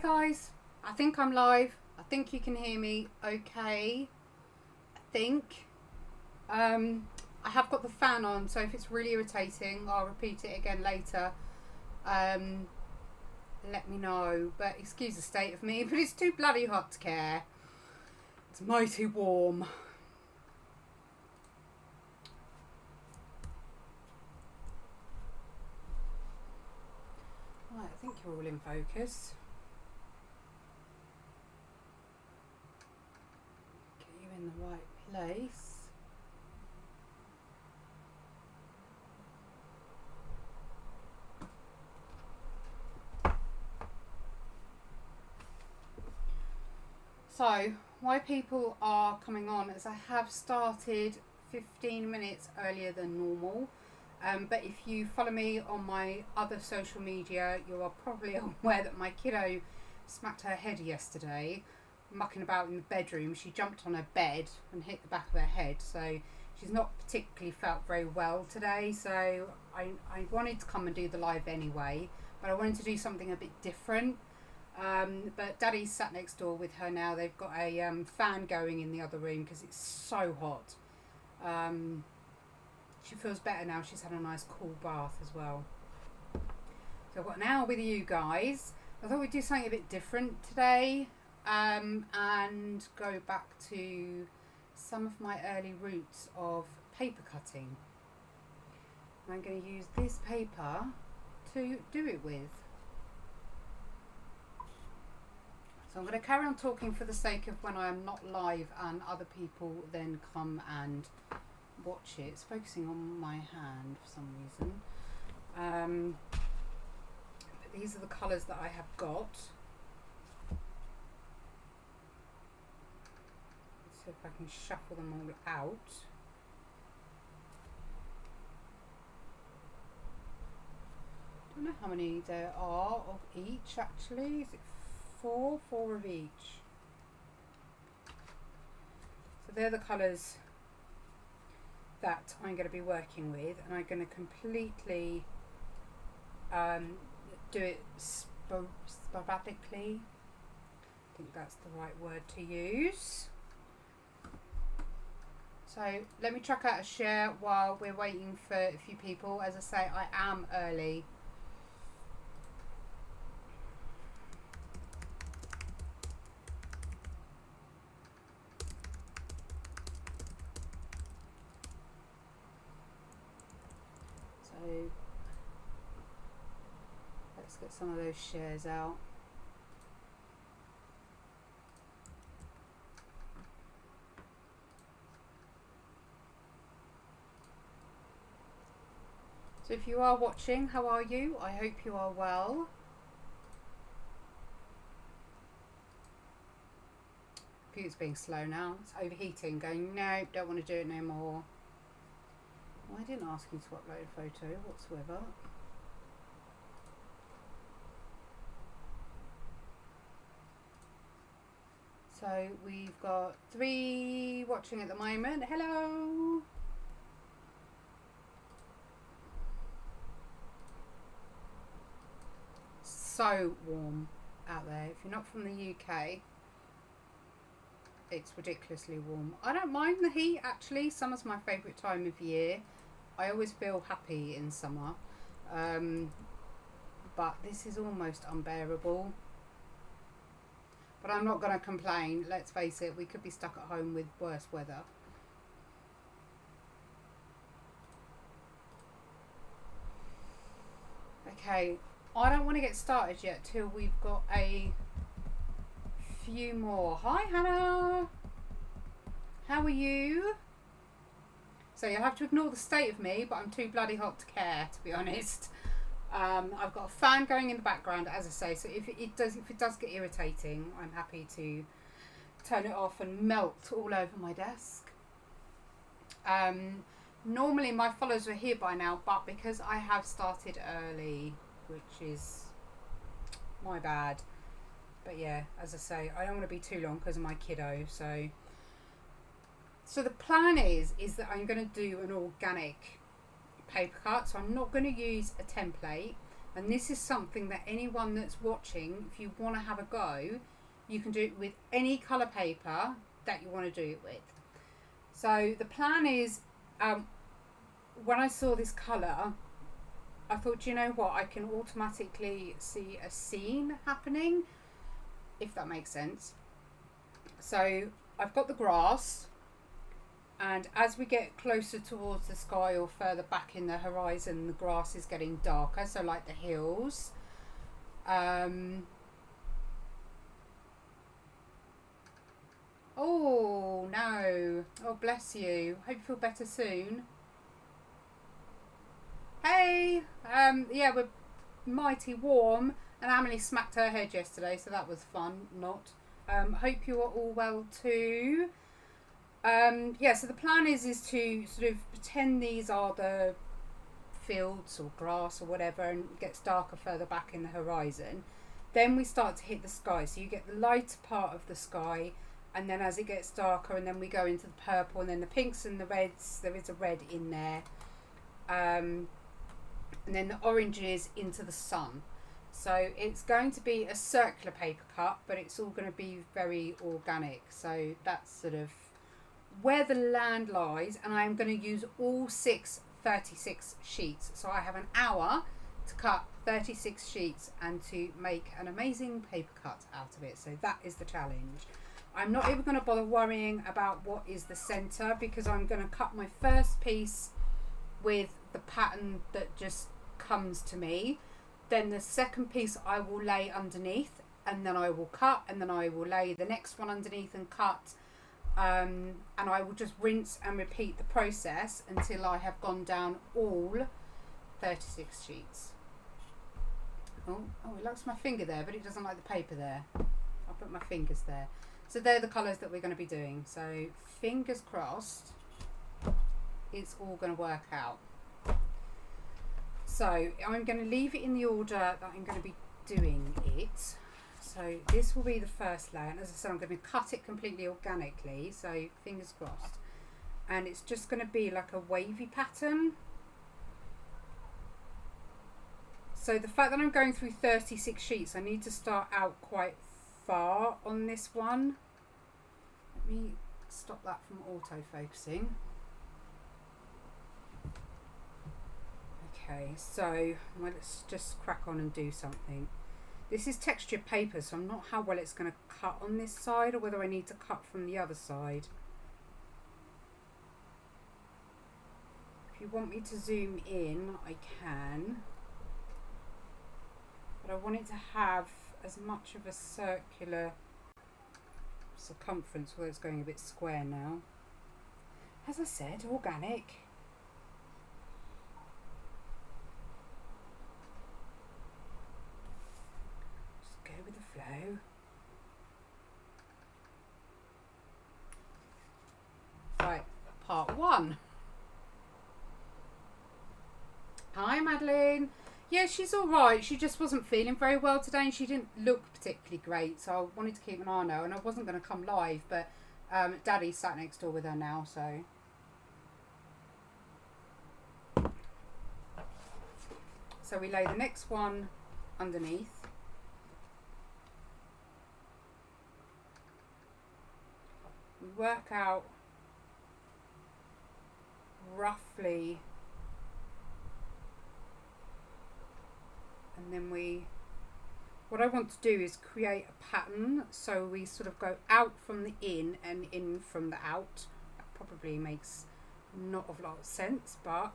guys, I think I'm live. I think you can hear me okay. I think. I have got the fan on, so if it's really irritating, I'll repeat it again later. Let me know. But excuse the state of me, but it's too bloody hot to care. It's mighty warm. Right, I think you're all in focus. Get you in the right place. So, why people are coming on is I have started 15 minutes earlier than normal. But if you follow me on my other social media, you are probably aware that my kiddo smacked her head yesterday, mucking about in the bedroom. She jumped on her bed and hit the back of her head. So she's not particularly felt very well today. So I wanted to come and do the live anyway, but I wanted to do something a bit different. But Daddy's sat next door with her now. They've got a fan going in the other room because it's so hot. She feels better now. She's had a nice cool bath as well. So I've got an hour with you guys. I thought we'd do something a bit different today, and go back to some of my early roots of paper cutting. And I'm going to use this paper to do it with. So I'm going to carry on talking for the sake of when I'm not live and other people then come and watch it. It's focusing on my hand for some reason. But these are the colours that I have got. Let's see if I can shuffle them all out. I don't know how many there are of each actually. Is it four of each? So they're the colours that I'm going to be working with, and I'm going to completely do it sporadically. I think that's the right word to use. So let me chuck out a share while we're waiting for a few people. As I say, I am early. Let's get some of those shares out. So if you are watching, how are you? I hope you are well. Computer's being slow now. It's overheating, going, no, don't want to do it no more. Well, I didn't ask you to upload a photo whatsoever. So we've got 3 watching at the moment. Hello! So warm out there. If you're not from the UK, it's ridiculously warm. I don't mind the heat actually. Summer's my favourite time of year. I always feel happy in summer. But this is almost unbearable. But I'm not going to complain. Let's face it, we could be stuck at home with worse weather. Okay, I don't want to get started yet till we've got a few more. Hi Hannah! How are you? So you'll have to ignore the state of me, but I'm too bloody hot to care, to be honest. I've got a fan going in the background, as I say, so if it does get irritating, I'm happy to turn it off and melt all over my desk. Normally my followers are here by now, but because I have started early, which is my bad. But yeah, as I say, I don't want to be too long because of my kiddo. So the plan is that I'm going to do an organic paper cut. So I'm not going to use a template. And this is something that anyone that's watching, if you want to have a go, you can do it with any colour paper that you want to do it with. So the plan is, when I saw this colour, I thought, you know what, I can automatically see a scene happening, if that makes sense. So I've got the grass, and as we get closer towards the sky or further back in the horizon, the grass is getting darker, so like the hills. Oh no, oh bless you, hope you feel better soon. Hey, yeah, we're mighty warm, and Emily smacked her head yesterday, so that was fun. Not. Hope you are all well too. Yeah, so the plan is to sort of pretend these are the fields or grass or whatever, and it gets darker further back in the horizon. Then we start to hit the sky, so you get the lighter part of the sky, and then as it gets darker, and then we go into the purple, and then the pinks and the reds. There is a red in there. And then the oranges into the sun. So it's going to be a circular paper cut, but it's all going to be very organic. So that's sort of where the land lies, and I'm going to use all 36 sheets. So I have an hour to cut 36 sheets and to make an amazing paper cut out of it. So that is the challenge. I'm not even going to bother worrying about what is the centre, because I'm going to cut my first piece with the pattern that just comes to me. Then the second piece I will lay underneath, and then I will cut, and then I will lay the next one underneath and cut, and I will just rinse and repeat the process until I have gone down all 36 sheets. Oh, it likes my finger there, but it doesn't like the paper there. I'll put my fingers there. So they're the colours that we're going to be doing. So fingers crossed it's all going to work out. So I'm going to leave it in the order that I'm going to be doing it. So this will be the first layer, and as I said, I'm going to cut it completely organically, so fingers crossed. And it's just going to be like a wavy pattern. So the fact that I'm going through 36 sheets, I need to start out quite far on this one. Let me stop that from auto-focusing. Okay, so let's just crack on and do something. This is textured paper, so I'm not how well it's going to cut on this side, or whether I need to cut from the other side. If you want me to zoom in, I can. But I want it to have as much of a circular circumference, although it's going a bit square now. As I said, organic. Just go with the flow. Right, part one. Hi Madeline. Yeah, she's all right. She just wasn't feeling very well today, and she didn't look particularly great, so I wanted to keep an eye on her, and I wasn't going to come live, but Daddy sat next door with her now, so. So we lay the next one underneath. We work out roughly, and then what I want to do is create a pattern, so we sort of go out from the in and in from the out. That probably makes not a lot of sense, but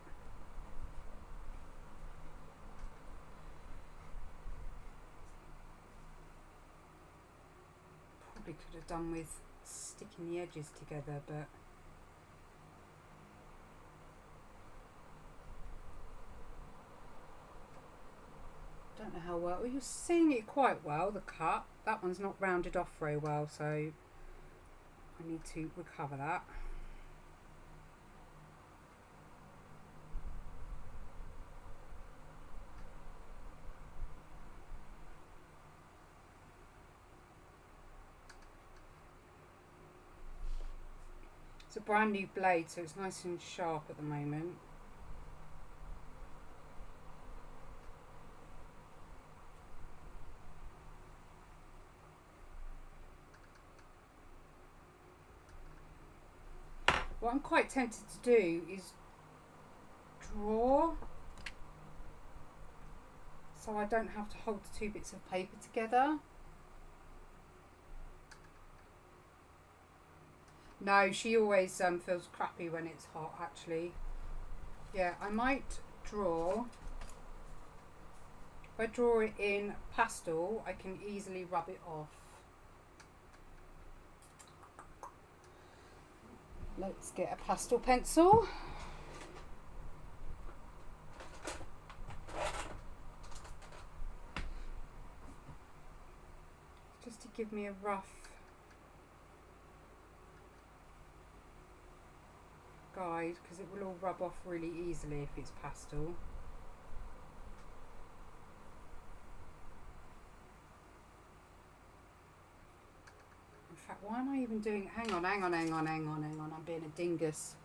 probably could have done with sticking the edges together, but don't know how well. You're seeing it quite well, the cut. That one's not rounded off very well, so I need to recover that. It's a brand new blade, so it's nice and sharp at the moment. what I'm quite tempted to do is draw, so I don't have to hold the two bits of paper together. No, she always feels crappy when it's hot, actually. Yeah, I might draw. If I draw it in pastel, I can easily rub it off. Let's get a pastel pencil. Just to give me a rough guide, because it will all rub off really easily if it's pastel. In fact, why am I even doing it? Hang on, I'm being a dingus.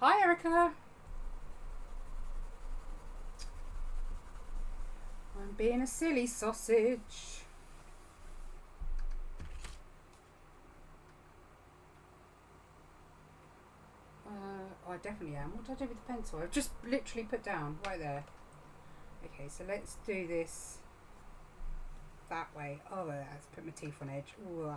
Hi, Erica. I'm being a silly sausage. I definitely am. What did I do with the pencil? I've just literally put down right there. Okay, so let's do this that way. Oh, let's put my teeth on edge. Ooh.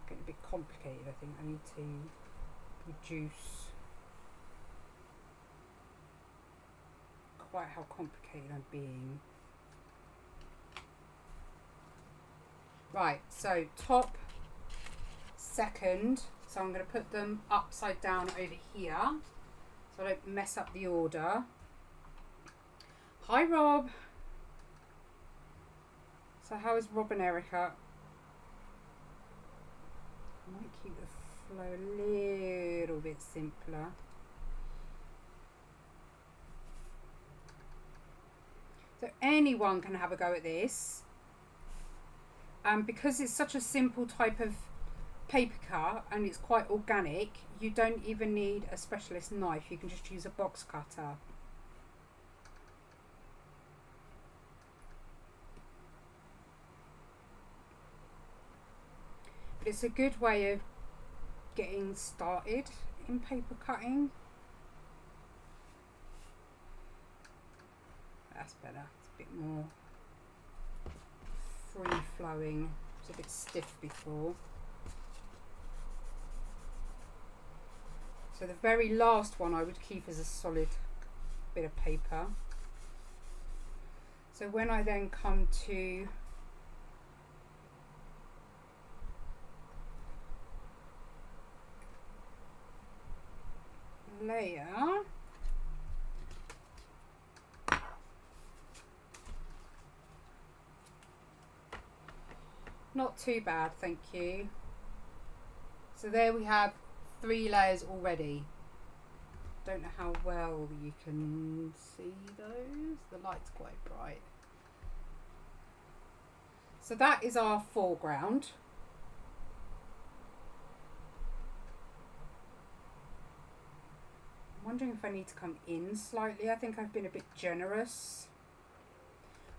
Getting a bit complicated, I think. I need to reduce quite how complicated I'm being. Right, so top, second, so I'm going to put them upside down over here so I don't mess up the order. Hi, Rob. So how is Rob and Erica? I might keep the flow a little bit simpler. So anyone can have a go at this. Because it's such a simple type of paper cut and it's quite organic, you don't even need a specialist knife. You can just use a box cutter. But it's a good way of getting started in paper cutting. That's better. It's a bit more free flowing. It's a bit stiff before. So the very last one I would keep as a solid bit of paper. So when I then come to layer, not too bad, thank you. So there we have 3 layers already. Don't know how well you can see those. The light's quite bright. So that is our foreground. I'm wondering if I need to come in slightly. I think I've been a bit generous.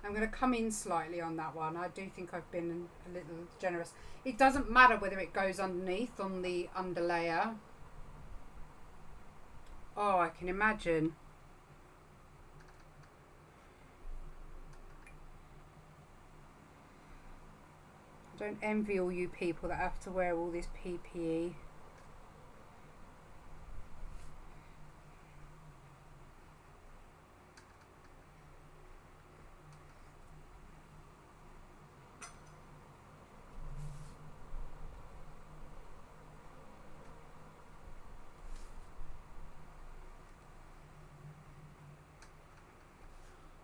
I'm going to come in slightly on that one. I do think I've been a little generous. It doesn't matter whether it goes underneath on the underlayer. Oh, I can imagine. I don't envy all you people that have to wear all this PPE.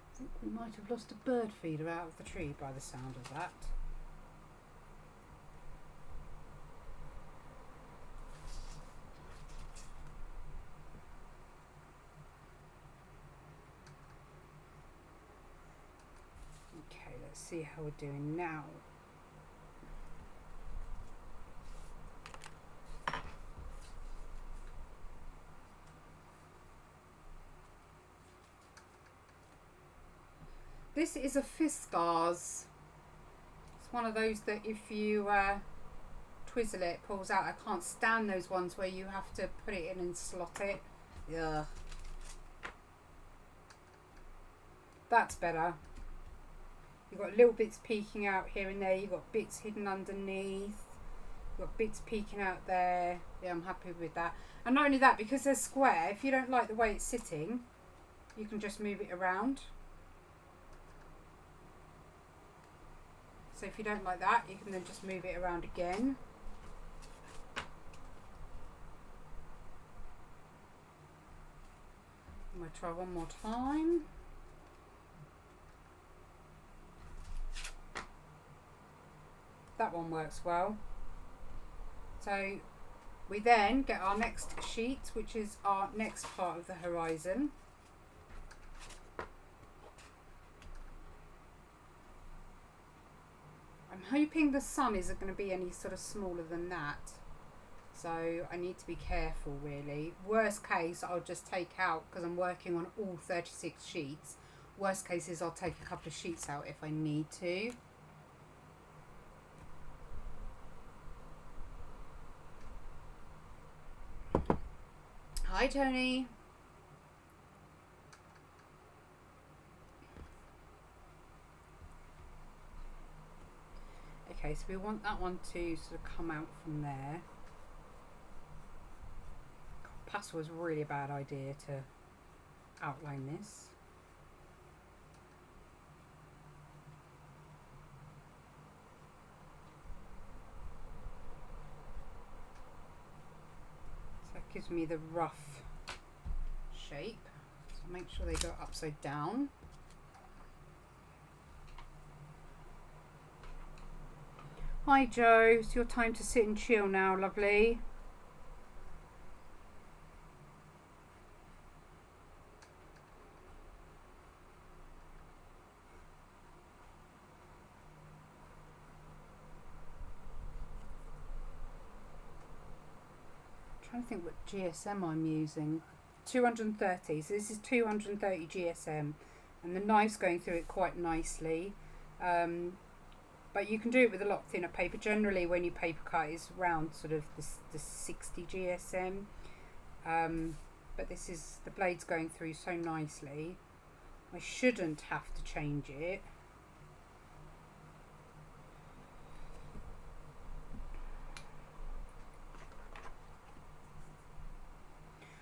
I think we might have lost a bird feeder out of the tree by the sound of that. Okay, let's see how we're doing now. This is a Fiskars. It's one of those that if you twizzle it, pulls out. I can't stand those ones where you have to put it in and slot it. Yeah. That's better. You've got little bits peeking out here and there. You've got bits hidden underneath. You've got bits peeking out there. Yeah, I'm happy with that. And not only that, because they're square, if you don't like the way it's sitting, you can just move it around. So if you don't like that, you can then just move it around again. I'm going to try one more time. That one works well. So we then get our next sheet, which is our next part of the horizon. I'm hoping the sun isn't going to be any sort of smaller than that. So I need to be careful really. Worst case, I'll just take out, because I'm working on all 36 sheets. Worst case is I'll take a couple of sheets out if I need to. Hi Tony. Okay, so we want that one to sort of come out from there. Pastel was really a bad idea to outline this. So that gives me the rough shape. So make sure they go upside down. Hi Joe, it's your time to sit and chill now, lovely. I'm trying to think what GSM I'm using. 230, so this is 230 GSM, and the knife's going through it quite nicely. But you can do it with a lot thinner paper. Generally, when you paper cut, it's around sort of the 60 GSM. But this is, the blade's going through so nicely. I shouldn't have to change it.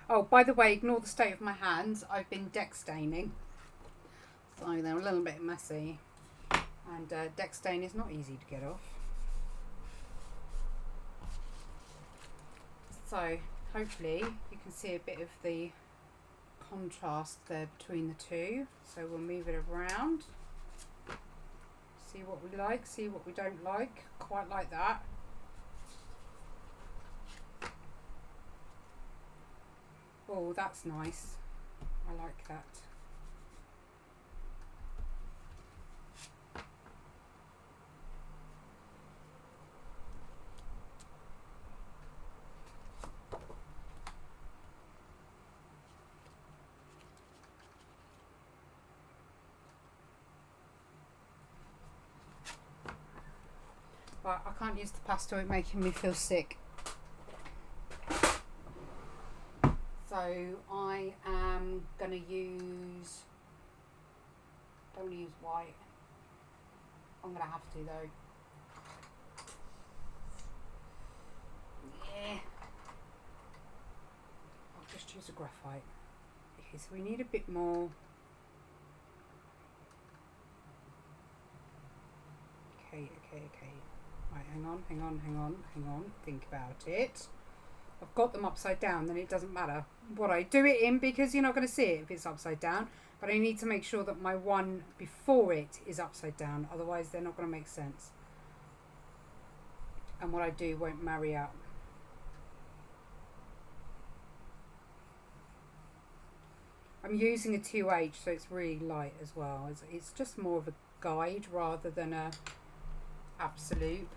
Oh, by the way, ignore the state of my hands. I've been deck staining, so they're a little bit messy. And deck stain is not easy to get off. So hopefully you can see a bit of the contrast there between the two. So we'll move it around. See what we like, see what we don't like. Quite like that. Oh, that's nice. I like that. But I can't use the pastel, it's making me feel sick. So I am going to use, don't use white. I'm going to have to though. Yeah. I'll just use a graphite. Okay, so we need a bit more. Okay. Right, hang on. Think about it. I've got them upside down, then it doesn't matter what I do it in, because you're not going to see it if it's upside down. But I need to make sure that my one before it is upside down, otherwise they're not going to make sense. And what I do won't marry up. I'm using a 2H, so it's really light as well. It's just more of a guide rather than a absolute.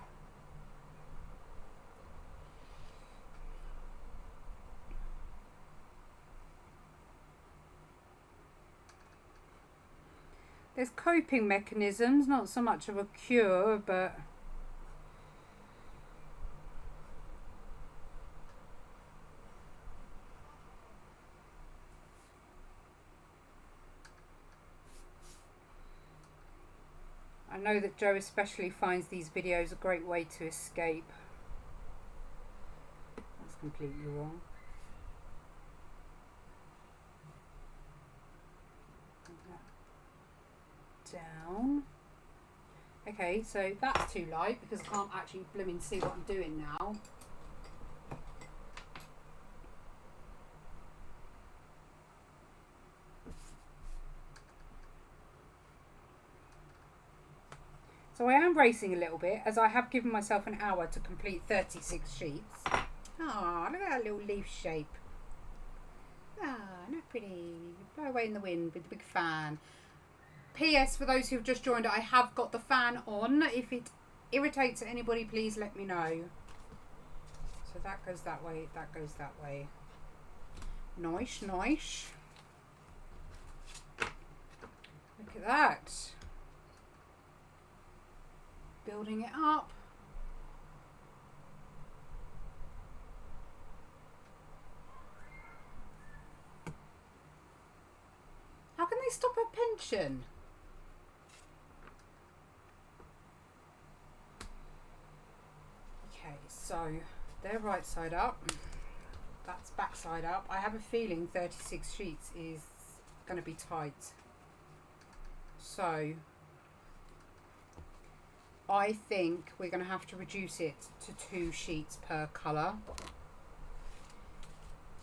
There's coping mechanisms, not so much of a cure, but I know that Joe especially finds these videos a great way to escape. That's completely wrong. Down. Okay, so that's too light because I can't actually blooming see what I'm doing now. So I am racing a little bit as I have given myself an hour to complete 36 sheets. Ah, look at that little leaf shape. Ah, not pretty. Blow away in the wind with the big fan. P.S. for those who've just joined, I have got the fan on. If it irritates anybody, please let me know. So that goes that way, that goes that way. Nice, nice. Look at that. Building it up. How can they stop a pension? Okay, so they're right side up. That's back side up. I have a feeling 36 sheets is going to be tight. So I think we're going to have to reduce it to 2 sheets per colour.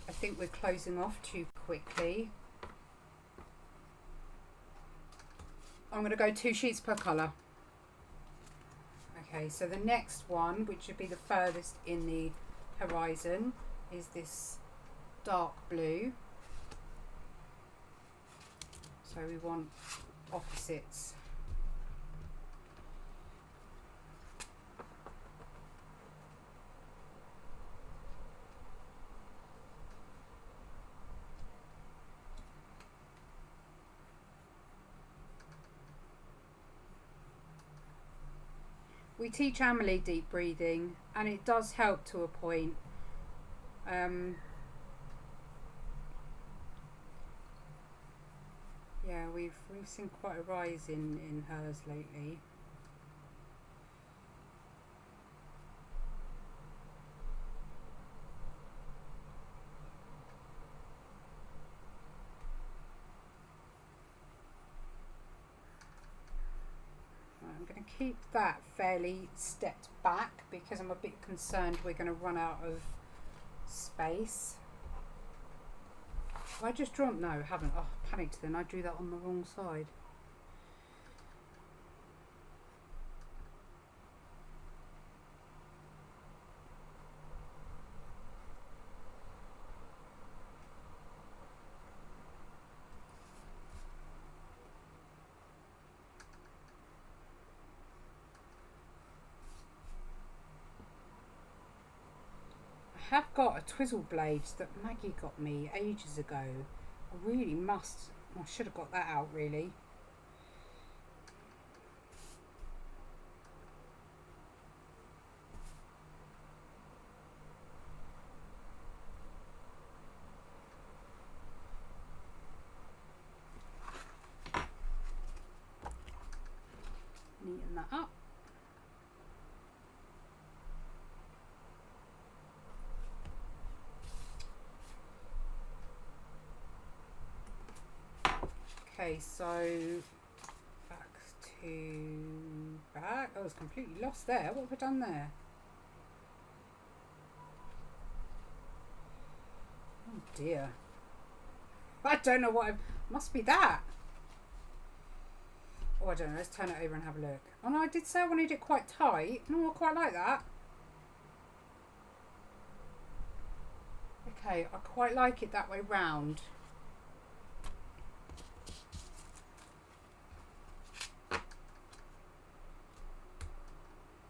I think we're closing off too quickly. I'm going to go 2 sheets per colour. Okay, so the next one, which would be the furthest in the horizon, is this dark blue. So we want opposites. We teach Amelie deep breathing, and it does help to a point. Yeah, we've seen quite a rise in hers lately. I'm going to keep that fairly stepped back because I'm a bit concerned we're going to run out of space. Have I just drawn? No, I haven't. Oh, panicked then. I drew that on the wrong side. I have got a twizzle blade that Maggie got me ages ago. I really must. I should have got that out really. Neaten that up. Okay, so back to back. I was completely lost there. What have I done there? Oh dear. I don't know what must be that. Oh, I don't know. Let's turn it over and have a look. Oh no, I did say I wanted it quite tight. No, I quite like that. Okay, I quite like it that way round.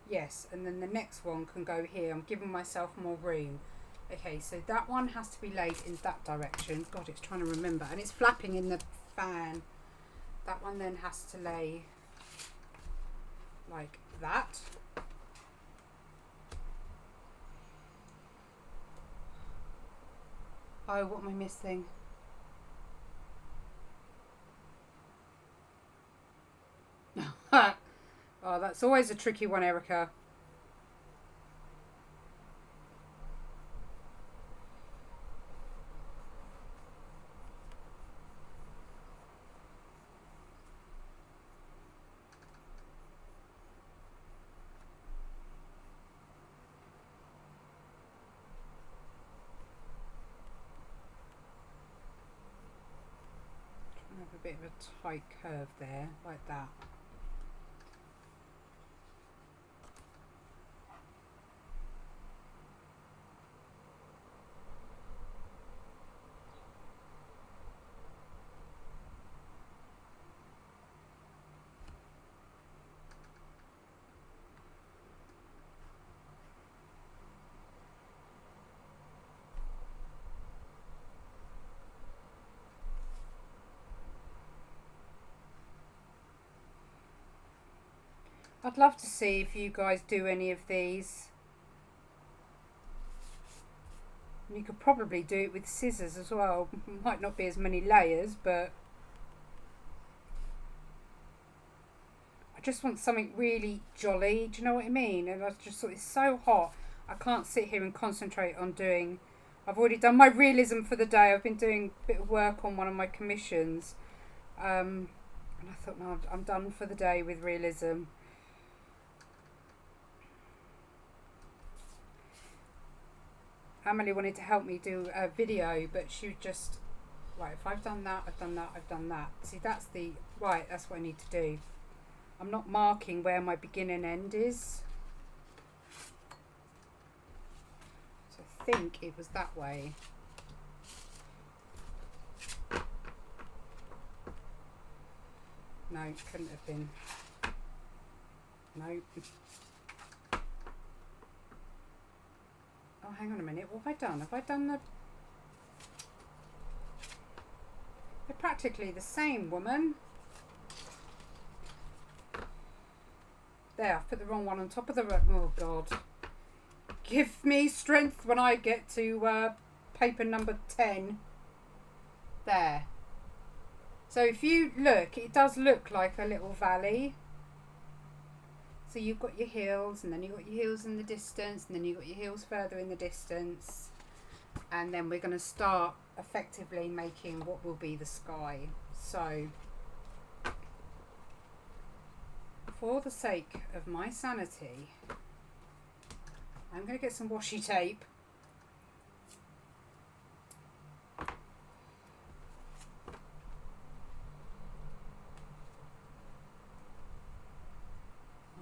Yes, and then the next one can go here. I'm giving myself more room. Okay, so that one has to be laid in that direction. God, it's trying to remember. And it's flapping in the fan. That one then has to lay like that. Oh, what am I missing? Oh, that's always a tricky one, Erica. Have a bit of a tight curve there, like that. I'd love to see if you guys do any of these. You could probably do it with scissors as well. Might not be as many layers, but I just want something really jolly. Do you know what I mean? And I just thought it's so hot. I can't sit here and concentrate on doing. I've already done my realism for the day. I've been doing a bit of work on one of my commissions. And I thought, no, I'm done for the day with realism. Emily wanted to help me do a video, but she just, right, if I've done that, I've done that, I've done that. See, that's the, right, that's what I need to do. I'm not marking where my begin and end is. So I think it was that way. No, it couldn't have been. No. Oh, hang on a minute. What have I done? Have I done the... They're practically the same, woman. There, I've put the wrong one on top of the... Oh, God. Give me strength when I get to paper number 10. There. So if you look, it does look like a little valley. So you've got your heels, and then you've got your heels in the distance, and then you've got your heels further in the distance. And then we're going to start effectively making what will be the sky. So, for the sake of my sanity, I'm going to get some washi tape.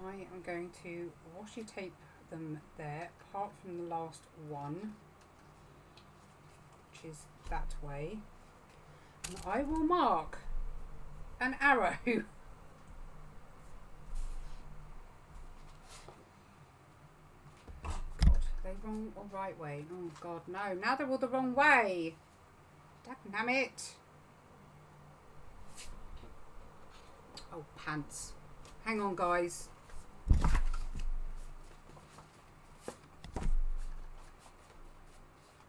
I am going to washi tape them there, apart from the last one, which is that way. And I will mark an arrow. God, are they wrong or right way? Oh God, no. Now they're all the wrong way. Damn it. Oh, pants. Hang on, guys.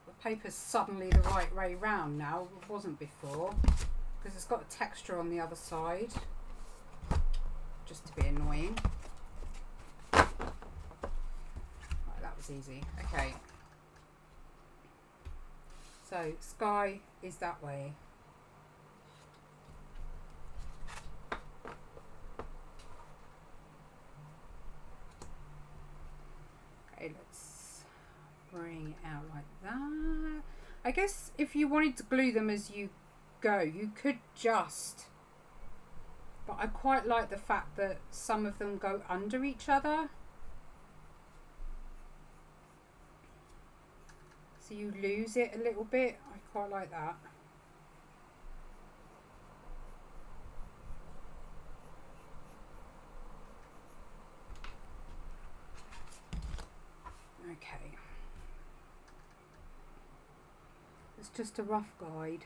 The paper's suddenly the right way round now. It wasn't before, because it's got a texture on the other side, just to be annoying. Right, that was easy. Okay. So, sky is that way. Okay, let's bring it out like that. I guess if you wanted to glue them as you go, you could just, but I quite like the fact that some of them go under each other, so you lose it a little bit. I quite like that. Okay, it's just a rough guide.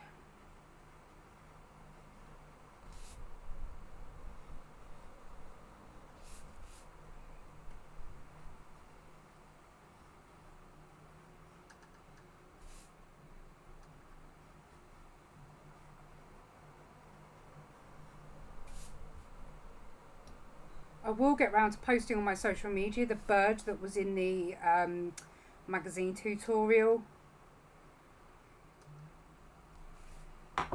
I will get round to posting on my social media the bird that was in the magazine tutorial. Okay,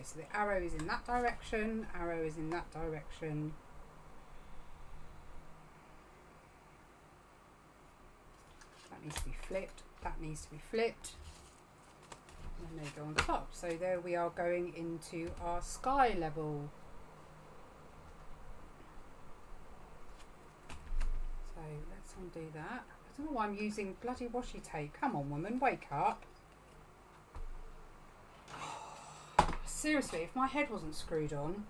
so the arrow is in that direction, arrow is in that direction. That needs to be flipped, that needs to be flipped. And then they go on top. So there we are going into our sky level. So let's undo that. I don't know why I'm using bloody washi tape. Come on, woman, wake up. Seriously, if my head wasn't screwed on.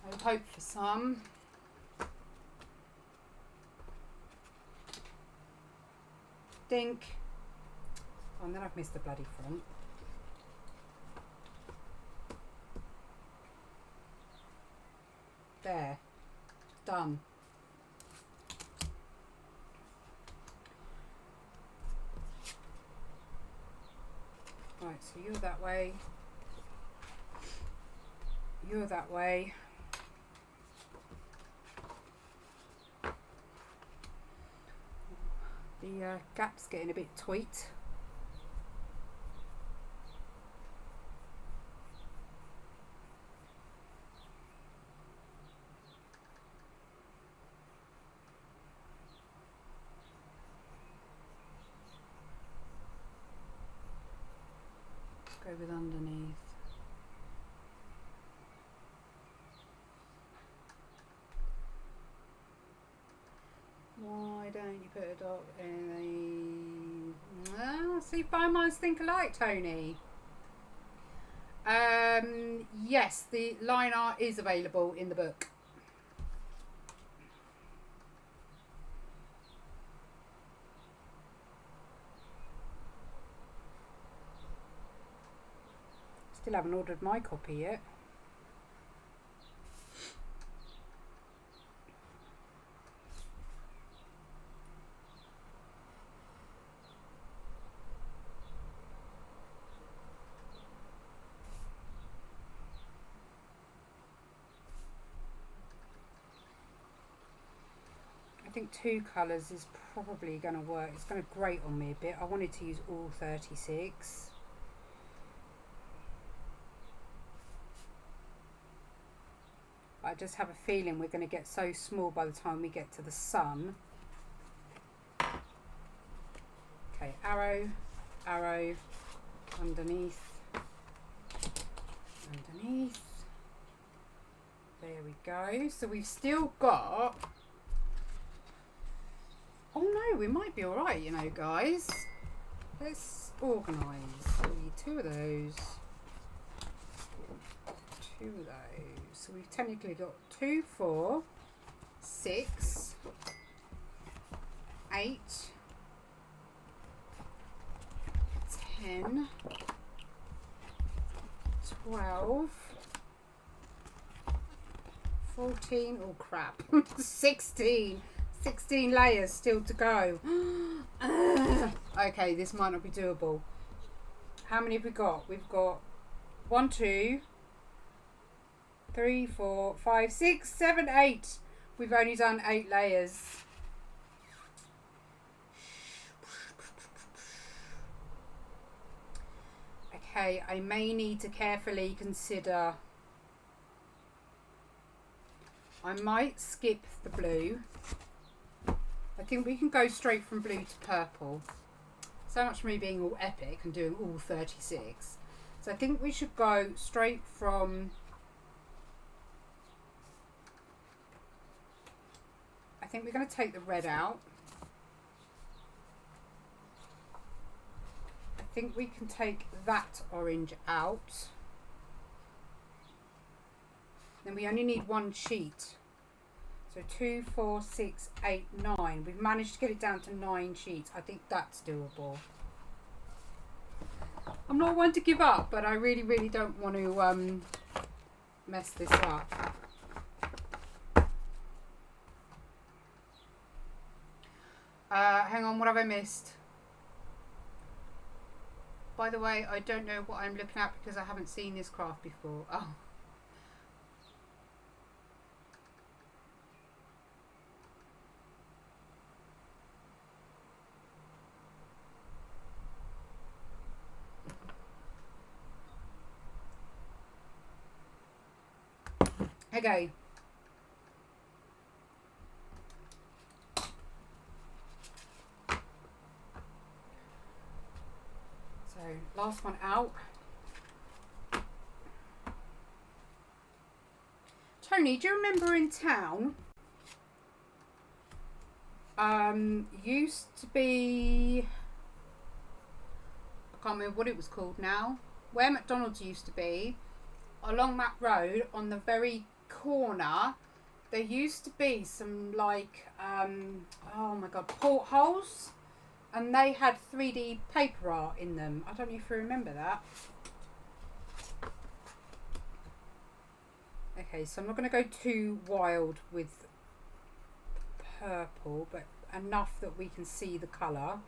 I would hope for some. Dink. Oh, and then I've missed the bloody front. There. Done. Right, so you're that way. You're that way. The gap's getting a bit tweaked. Go with underneath. Why don't you put a dot in a... see, five minds think alike, Tony. Yes, the line art is available in the book. Still haven't ordered my copy yet. I think 2 colours is probably going to work. It's going to grate on me a bit. I wanted to use all 36. I just have a feeling we're going to get so small by the time we get to the sun. Okay, arrow, arrow, underneath, underneath. There we go. So we've still got... oh no, we might be alright, you know, guys. Let's organise. We need 2 of those. 2 of those. So we've technically got 2, 4, 6, 8, 10, 12, 14, oh crap, 16 layers still to go. Okay, this might not be doable. How many have we got? We've got 1, 2, 3, 4, 5, 6, 7, 8. We've only done 8 layers. Okay, I may need to carefully consider. I might skip the blue. I think we can go straight from blue to purple. So much for me being all epic and doing all 36. So I think we should go straight from... I think we're going to take the red out. I think we can take that orange out. Then we only need 1 sheet. So 2, 4, 6, 8, 9. We've managed to get it down to 9 sheets. I think that's doable. I'm not one to give up, but I really, really don't want to mess this up. Hang on, what have I missed? By the way, I don't know what I'm looking at because I haven't seen this craft before. Oh. Okay. So, last one out. Tony, do you remember in town, used to be, I can't remember what it was called now, where McDonald's used to be, along that road, on the very corner, there used to be some, like, oh my god, portholes, and they had 3D paper art in them. I don't know if you remember that. Okay, so I'm not going to go too wild with purple, but enough that we can see the colour.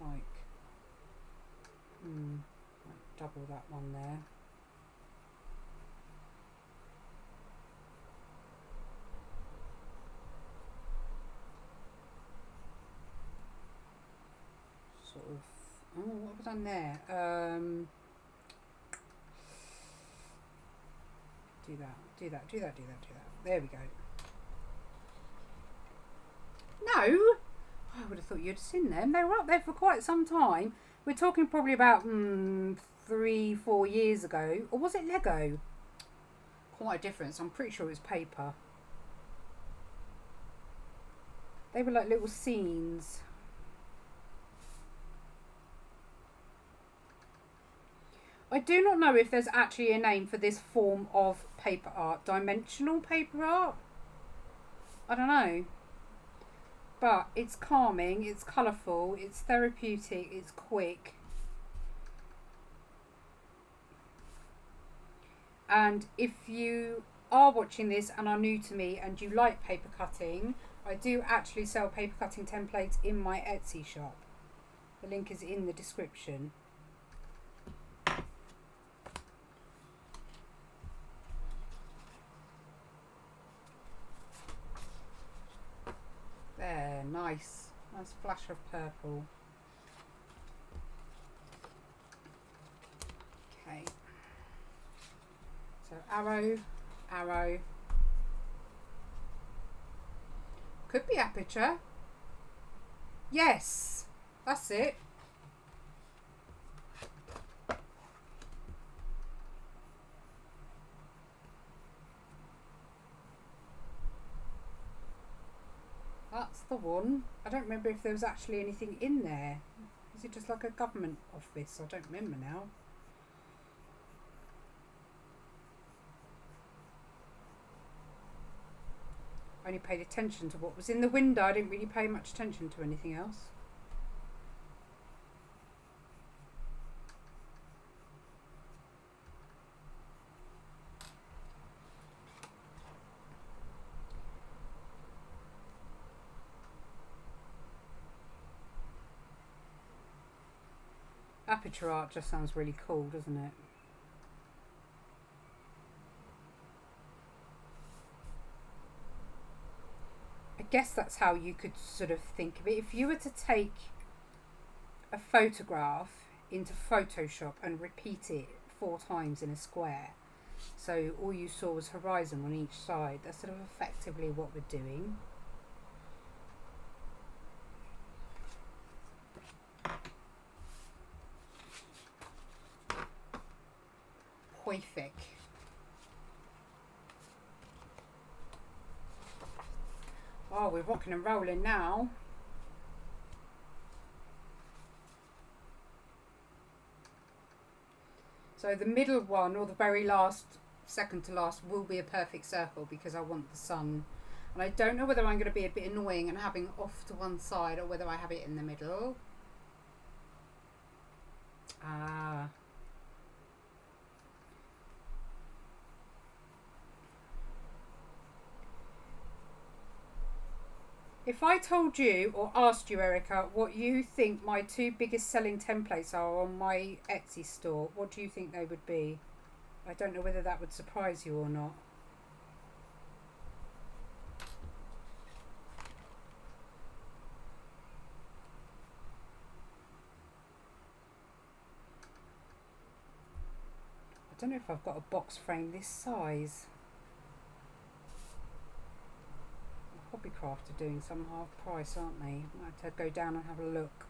Like, double that one there. Sort of, oh, what have I done there? Do that. There we go. No, I would have thought you'd seen them. They were up there for quite some time. We're talking probably about 3-4 years ago. Or was it Lego? Quite a difference. I'm pretty sure it was paper. They were like little scenes. I do not know if there's actually a name for this form of paper art. Dimensional paper art? I don't know. But it's calming, it's colourful, it's therapeutic, it's quick. And if you are watching this and are new to me and you like paper cutting, I do actually sell paper cutting templates in my Etsy shop. The link is in the description. There, nice flash of purple. Okay, so arrow, could be aperture. Yes, that's it. That's the one. I don't remember if there was actually anything in there. Is it just like a government office? I don't remember now. I only paid attention to what was in the window. I didn't really pay much attention to anything else. Aperture art just sounds really cool, doesn't it? I guess that's how you could sort of think of it. If you were to take a photograph into Photoshop and repeat it 4 times in a square, so all you saw was horizon on each side, that's sort of effectively what we're doing. Perfect. Oh, we're rocking and rolling now. So the middle one, or the very last, second to last, will be a perfect circle because I want the sun. And I don't know whether I'm going to be a bit annoying and having off to one side or whether I have it in the middle. Ah. If I told you or asked you, Erica, what you think my 2 biggest selling templates are on my Etsy store, what do you think they would be? I don't know whether that would surprise you or not. I don't know if I've got a box frame this size. Hobbycraft are doing some half price, aren't they? I might have to go down and have a look.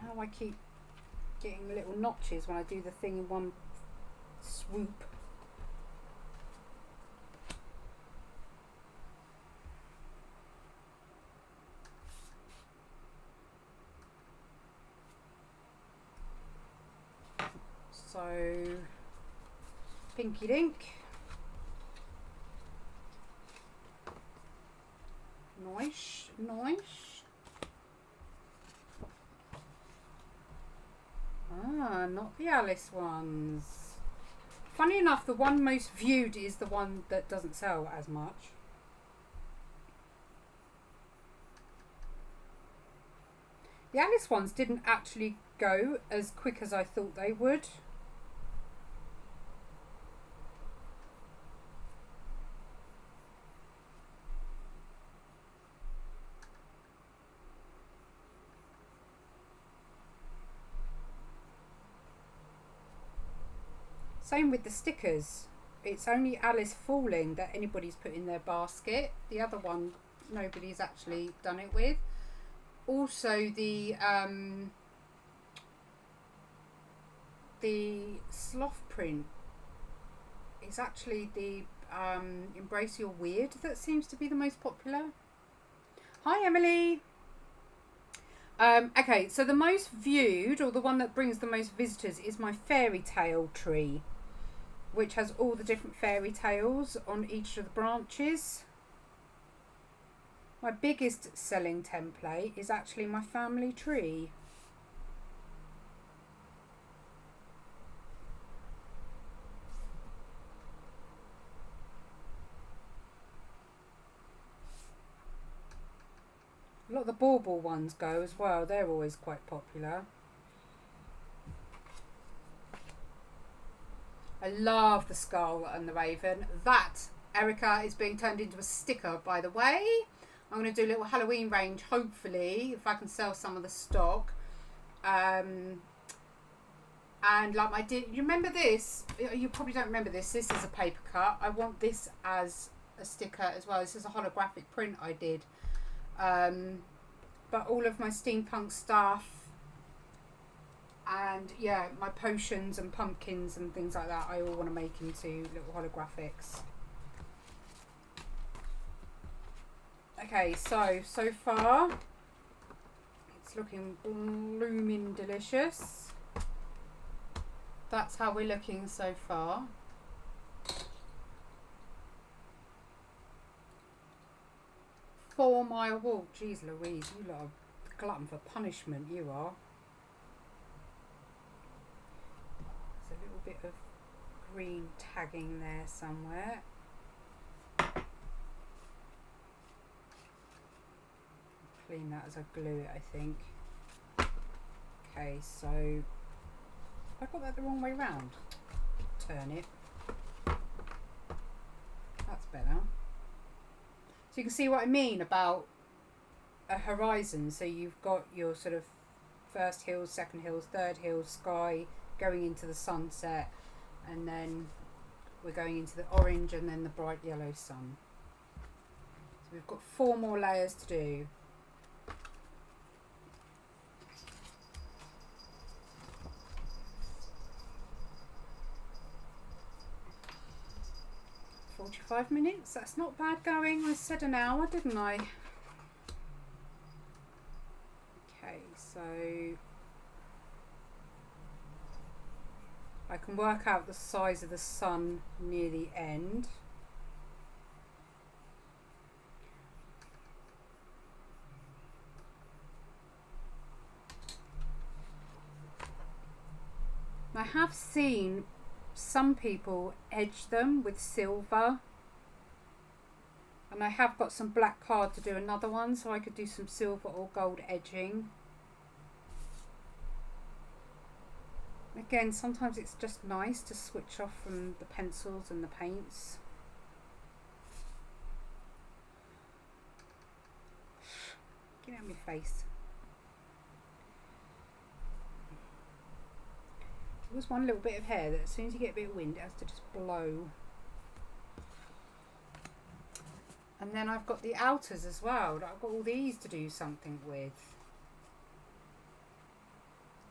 How I keep getting little notches when I do the thing in one swoop. So, pinky dink. Nice, nice. Ah, not the Alice ones. Funny enough, the one most viewed is the one that doesn't sell as much. The Alice ones didn't actually go as quick as I thought they would. Same with the stickers. It's only Alice Falling that anybody's put in their basket. The other one, nobody's actually done it with. Also, the sloth print is actually the Embrace Your Weird that seems to be the most popular. Hi, Emily. Okay, so the most viewed, or the one that brings the most visitors, is my fairy tale tree, which has all the different fairy tales on each of the branches. My biggest selling template is actually my family tree. A lot of the bauble ones go as well. They're always quite popular. I love the skull and the raven. That, Erica, is being turned into a sticker, by the way. I'm going to do a little Halloween range, hopefully, if I can sell some of the stock. And like you remember this? You probably don't remember this. This is a paper cut. I want this as a sticker as well. This is a holographic print I did. But all of my steampunk stuff, and yeah, my potions and pumpkins and things like that, I all want to make into little holographics. Okay, so far it's looking blooming delicious. That's how we're looking so far. Four-mile walk. Jeez Louise, you lot are a glutton for punishment, you are. There's a little bit of green tagging there somewhere. Clean that as I glue it, I think. Okay, so I got that the wrong way round. Turn it. That's better. So you can see what I mean about a horizon. So you've got your sort of first hills, second hills, third hills, sky going into the sunset, and then we're going into the orange and then the bright yellow sun. So we've got 4 more layers to do. "45 minutes, that's not bad going. I said an hour, didn't I?" Okay, so I can work out the size of the sun near the end. I have seen some people edge them with silver, and I have got some black card to do another one, so I could do some silver or gold edging. Again, sometimes it's just nice to switch off from the pencils and the paints. Get out of my face. There was one little bit of hair that as soon as you get a bit of wind, it has to just blow. And then I've got the outers as well. I've got all these to do something with.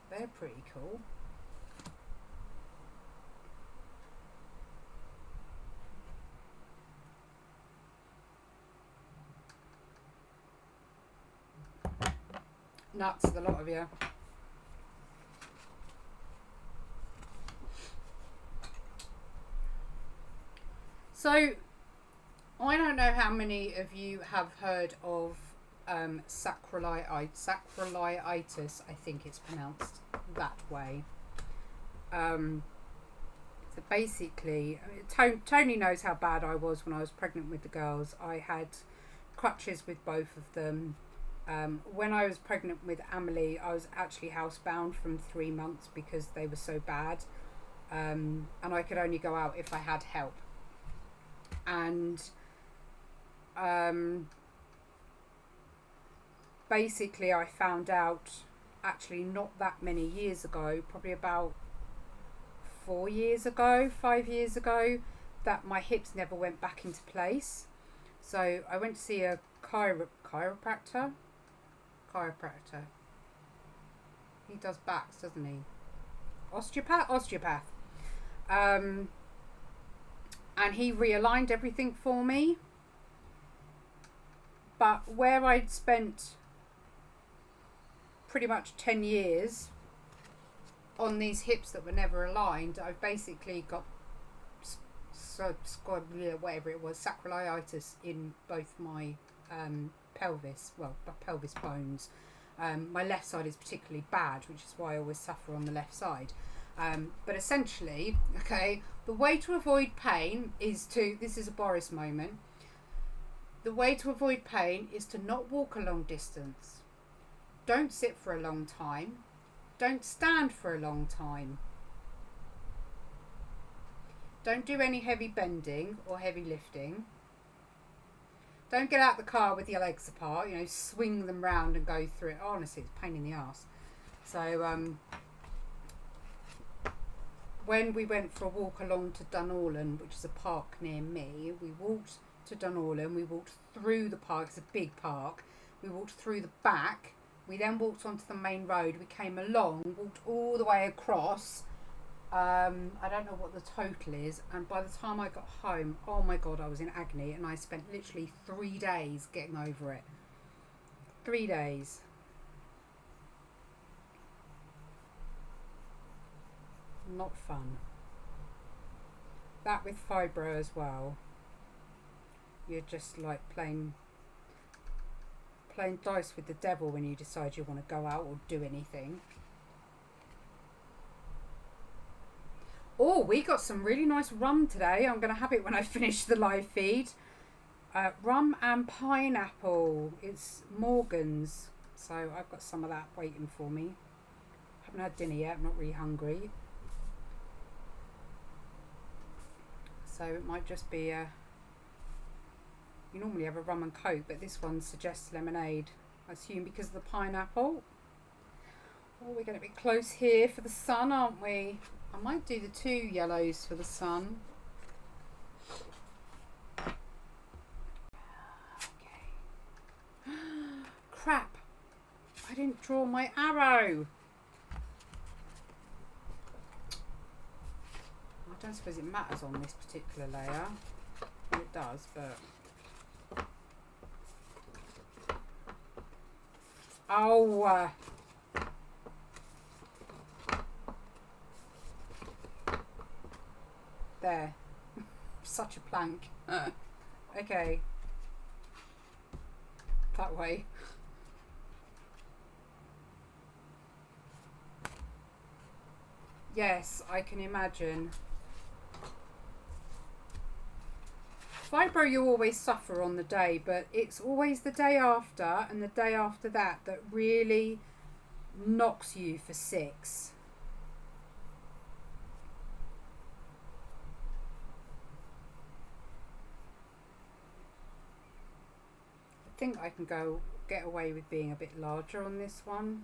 They're pretty cool. Nuts, the lot of you. So, I don't know how many of you have heard of sacroiliitis, I think it's pronounced that way. So basically, I mean, Tony knows how bad I was when I was pregnant with the girls. I had crutches with both of them. When I was pregnant with Amelie, I was actually housebound from 3 months because they were so bad. And I could only go out if I had help. And basically I found out actually not that many years ago, probably about 5 years ago, that my hips never went back into place. So I went to see a chiropractor. He does backs, doesn't he? Osteopath. And he realigned everything for me. But where I'd spent pretty much 10 years on these hips that were never aligned, I've basically got whatever it was, sacroiliitis in both my pelvis bones. My left side is particularly bad, which is why I always suffer on the left side. But essentially, okay, the way to avoid pain is to, this is a Boris moment, the way to avoid pain is to not walk a long distance. Don't sit for a long time. Don't stand for a long time. Don't do any heavy bending or heavy lifting. Don't get out the car with your legs apart, swing them round and go through it. Honestly, it's a pain in the arse. So, when we went for a walk along to Dunollen, which is a park near me, we walked to Dunollen, we walked through the park, it's a big park, we walked through the back, we then walked onto the main road, we came along, walked all the way across, I don't know what the total is, and by the time I got home, oh my god, I was in agony, and I spent literally 3 days getting over it. 3 days. Not fun. That with fibro as well. You're just like playing dice with the devil when you decide you want to go out or do anything. Oh, we got some really nice rum today. I'm going to have it when I finish the live feed. Rum and pineapple. It's Morgan's. So I've got some of that waiting for me. Haven't had dinner yet. I'm not really hungry. So it might just be you normally have a rum and coke, but this one suggests lemonade. I assume because of the pineapple. Oh, we're getting a bit close here for the sun, aren't we? I might do the 2 yellows for the sun. Okay. Crap! I didn't draw my arrow. I don't suppose it matters on this particular layer. Well, it does, but... Oh! There. Such a plank. Okay. That way. Yes, I can imagine. Fibro, you always suffer on the day, but it's always the day after and the day after that that really knocks you for 6. I think I can get away with being a bit larger on this one.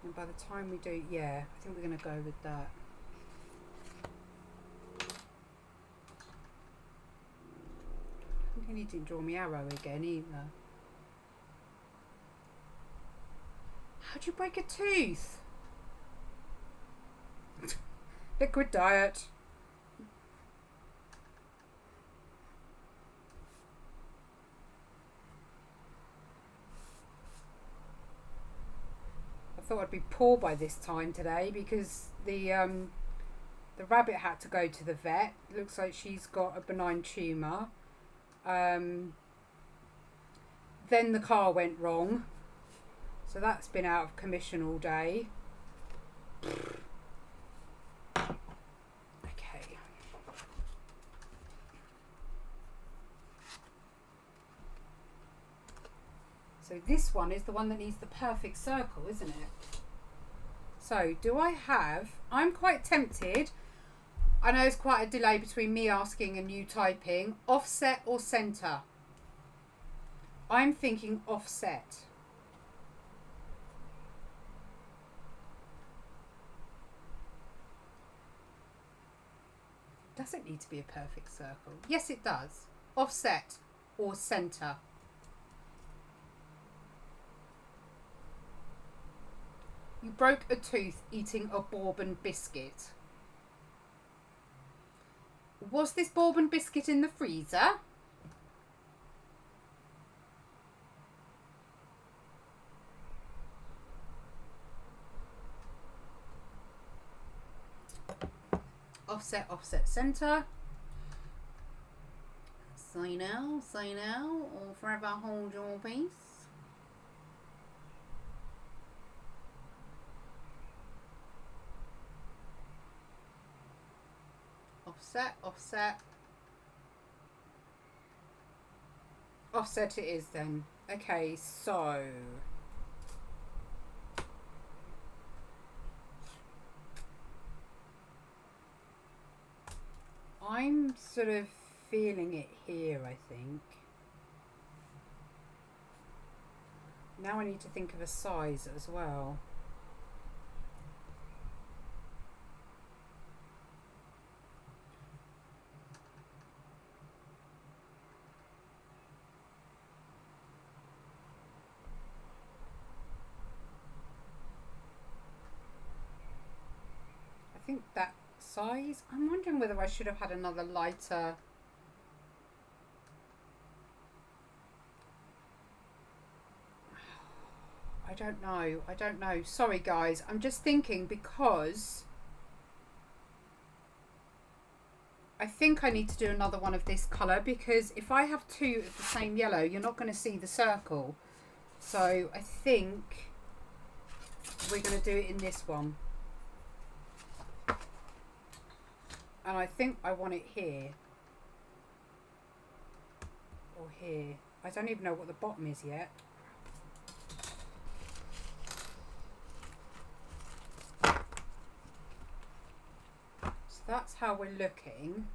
And by the time we do, yeah, I think we're going to go with that. I think I need to draw my arrow again either. How'd you break a tooth? Liquid diet. I thought I'd be poor by this time today because the rabbit had to go to the vet. Looks like she's got a benign tumour. Then the car went wrong, so that's been out of commission all day. Okay. So this one is the one that needs the perfect circle, isn't it? So do I have... I'm quite tempted. I know it's quite a delay between me asking and you typing. Offset or centre? I'm thinking offset. Does it need to be a perfect circle? Yes, it does. Offset or centre. You broke a tooth eating a bourbon biscuit. Was this bourbon biscuit in the freezer? Offset, offset, centre. Say now, or forever hold your peace. Offset, offset. Offset it is then. Okay, so... I'm sort of feeling it here, I think. Now I need to think of a size as well. I think that size. I'm wondering whether I should have had another lighter. I don't know. Sorry guys, I'm just thinking because I think I need to do another one of this colour, because if I have 2 of the same yellow, you're not going to see the circle. So I think we're going to do it in this one. And I think I want it here. Or here. I don't even know what the bottom is yet. So that's how we're looking.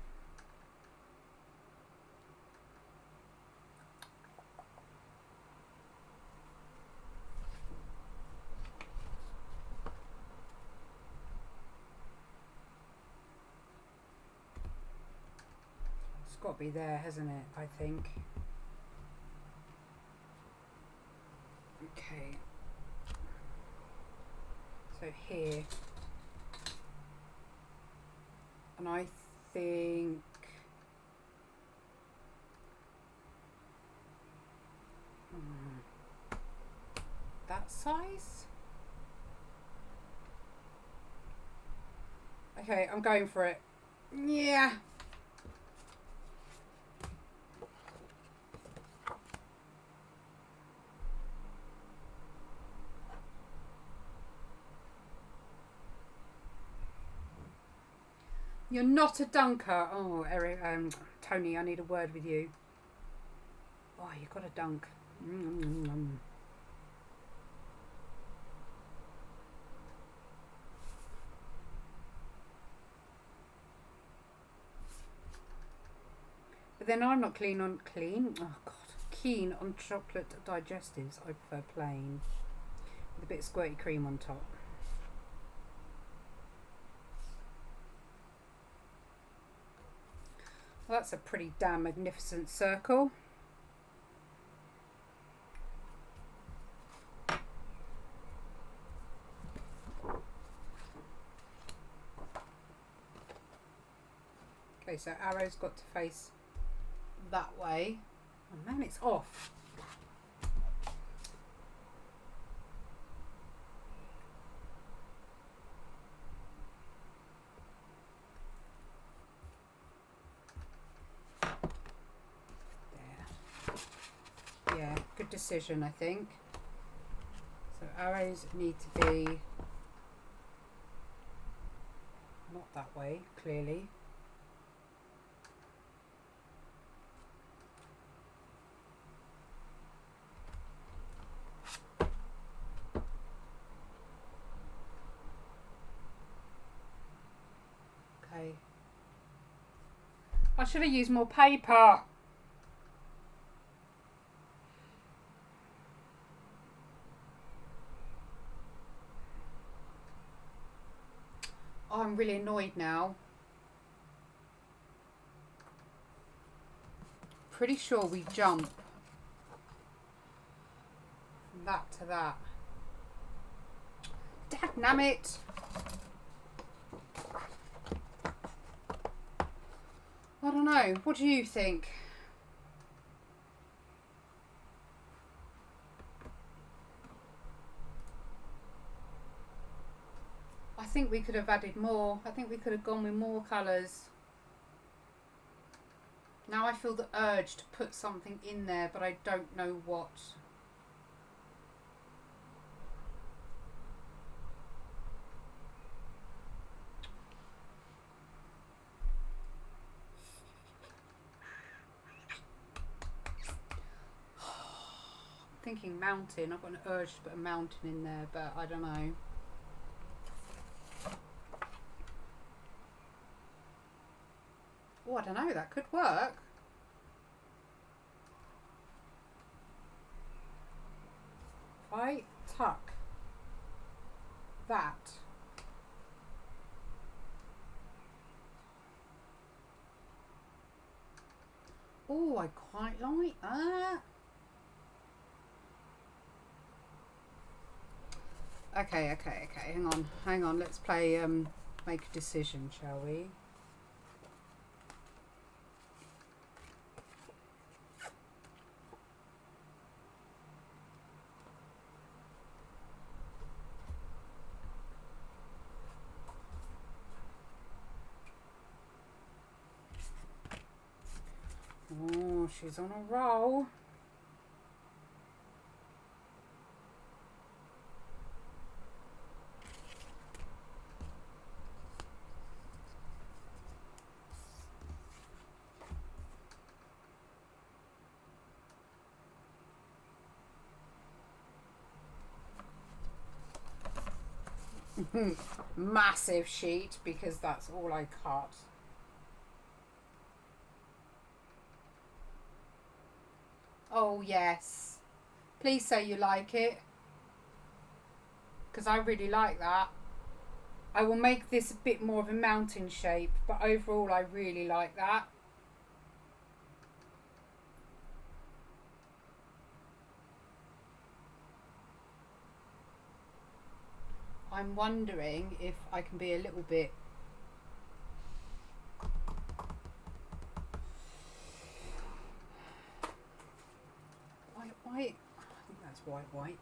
It's got to be there, hasn't it? I think. Okay. So here. And I think that size. Okay, I'm going for it. Yeah. You're not a dunker. Oh, Eric, Tony, I need a word with you. Oh, you've got a dunk. But then I'm not keen on chocolate digestives. I prefer plain with a bit of squirty cream on top. Well, that's a pretty damn magnificent circle. Okay, so arrow's got to face that way. Oh man, it's off. There. Yeah, good decision, I think. So arrows need to be not that way, clearly. Okay. I should have used more paper. Oh, I'm really annoyed now. Pretty sure we jump from that to that. Dadnammit! I don't know. What do you think? I think we could have added more. I think we could have gone with more colours. Now I feel the urge to put something in there, but I don't know what. I'm thinking mountain. I've got an urge to put a mountain in there, but I don't know. Oh, I don't know, that could work. If I tuck that. Oh, I quite like that. Okay. Hang on. Let's play, make a decision, shall we? Oh, she's on a roll. Massive sheet, because that's all I cut. Oh yes, please say you like it, because I really like that. I will make this a bit more of a mountain shape, but overall I really like that. I'm wondering if I can be a little bit white. I think that's white.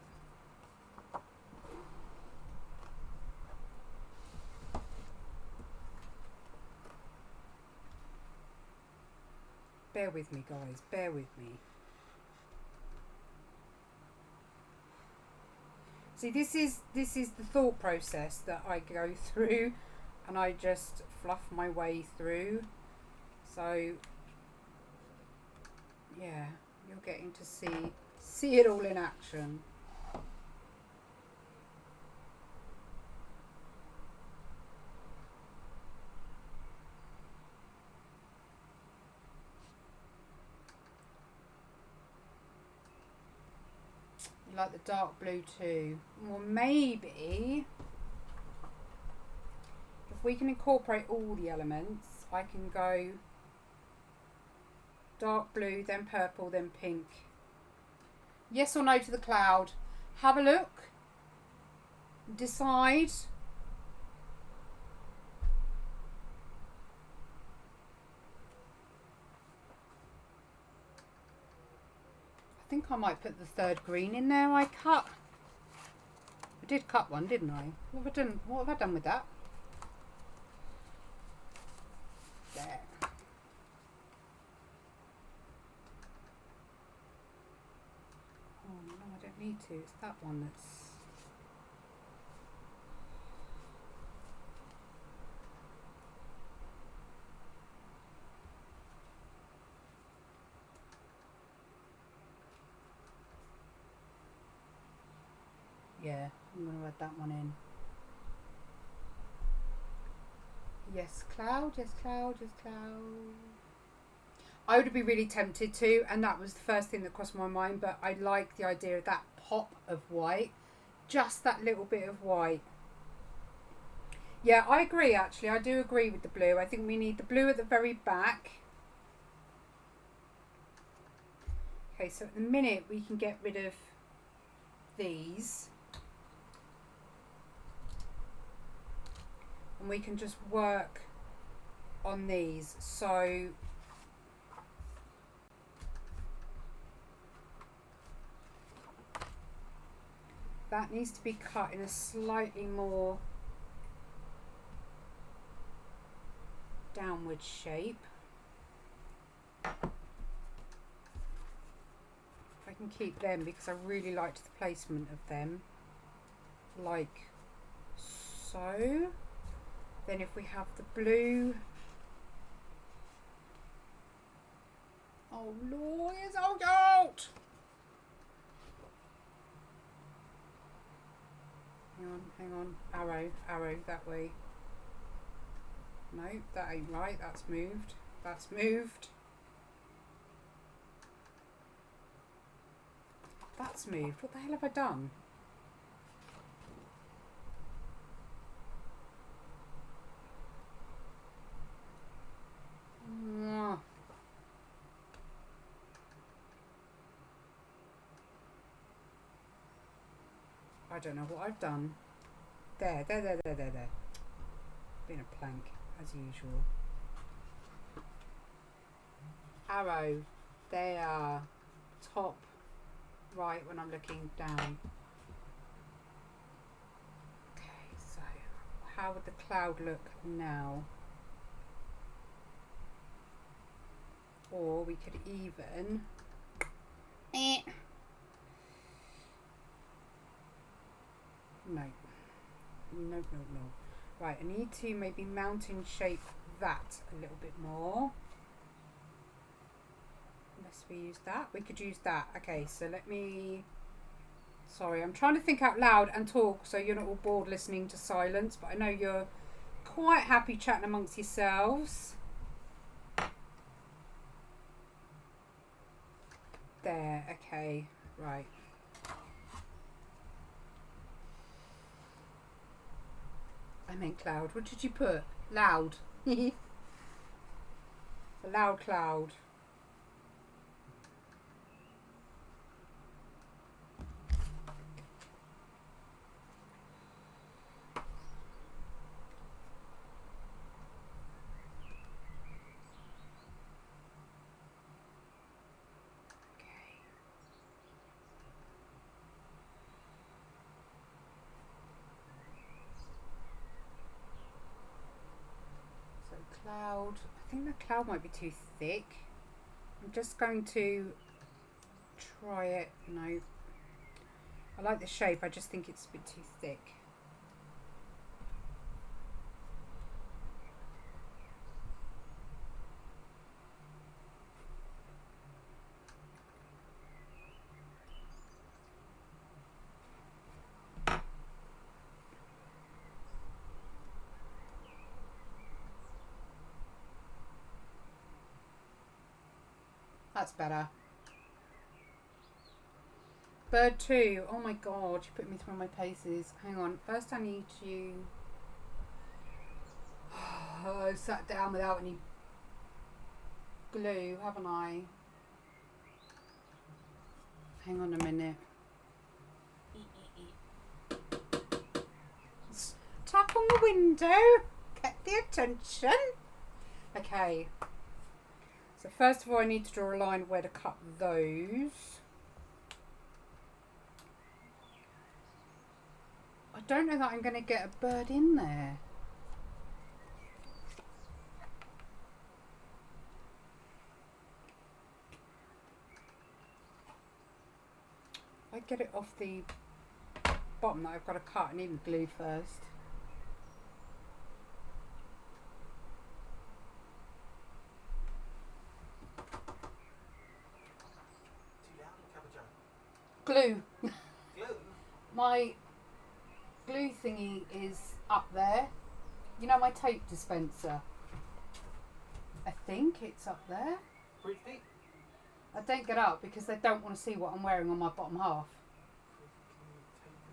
Bear with me, guys. Bear with me. See, this is the thought process that I go through, and I just fluff my way through. So yeah, you're getting to see it all in action. You like the dark blue too? Well, maybe if we can incorporate all the elements, I can go dark blue, then purple, then pink. Yes or no to the cloud? Have a look. Decide. I think I might put the third green in there I cut. I did cut one, didn't I? What have I done with that? There. Oh no, I don't need to. It's that one that's... Yeah, I'm going to add that one in. Yes, cloud, yes, cloud, yes, cloud. I would be really tempted to, and that was the first thing that crossed my mind, but I like the idea of that pop of white. Just that little bit of white. Yeah, I agree, actually. I do agree with the blue. I think we need the blue at the very back. Okay, so at the minute we can get rid of these. And we can just work on these. So that needs to be cut in a slightly more downward shape. If I can keep them, because I really liked the placement of them, like so. Then if we have the blue, oh Lord, it's all out. Hang on, arrow that way. No, that ain't right, that's moved. That's moved. That's moved. What the hell have I done? I don't know what I've done. There. Been a plank, as usual. Arrow. There. Top right when I'm looking down. Okay, so how would the cloud look now? Or we could even... No. Right, I need to maybe mountain shape that a little bit more. Unless we use that. We could use that. Okay, so let me... Sorry, I'm trying to think out loud and talk so you're not all bored listening to silence, but I know you're quite happy chatting amongst yourselves. There, okay, right. I meant cloud. What did you put? Loud. A loud cloud. Cloud. I think the cloud might be too thick. I'm just going to try it. No, I like the shape, I just think it's a bit too thick. That's better. Bird 2. Oh my god, you put me through my paces. Hang on. First I need to... Oh, I've sat down without any glue, haven't I? Hang on a minute. Tap on the window. Get the attention. Okay. So first of all I need to draw a line where to cut those. I don't know that I'm going to get a bird in there. I get it off the bottom that I've got to cut, I need the glue first. Glue. Glue? My glue thingy is up there. You know my tape dispenser? I think it's up there. Pretty? I don't get up because they don't want to see what I'm wearing on my bottom half.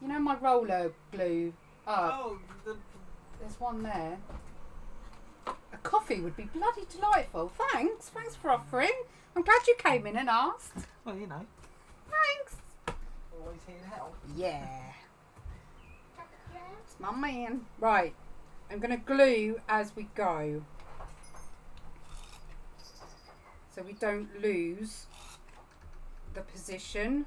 You know my roller glue? Oh, there's one there. A coffee would be bloody delightful. Thanks for offering. I'm glad you came in and asked. well, you know. Thanks. Always here to help. Yeah. It's my man. Right. I'm going to glue as we go. So we don't lose the position.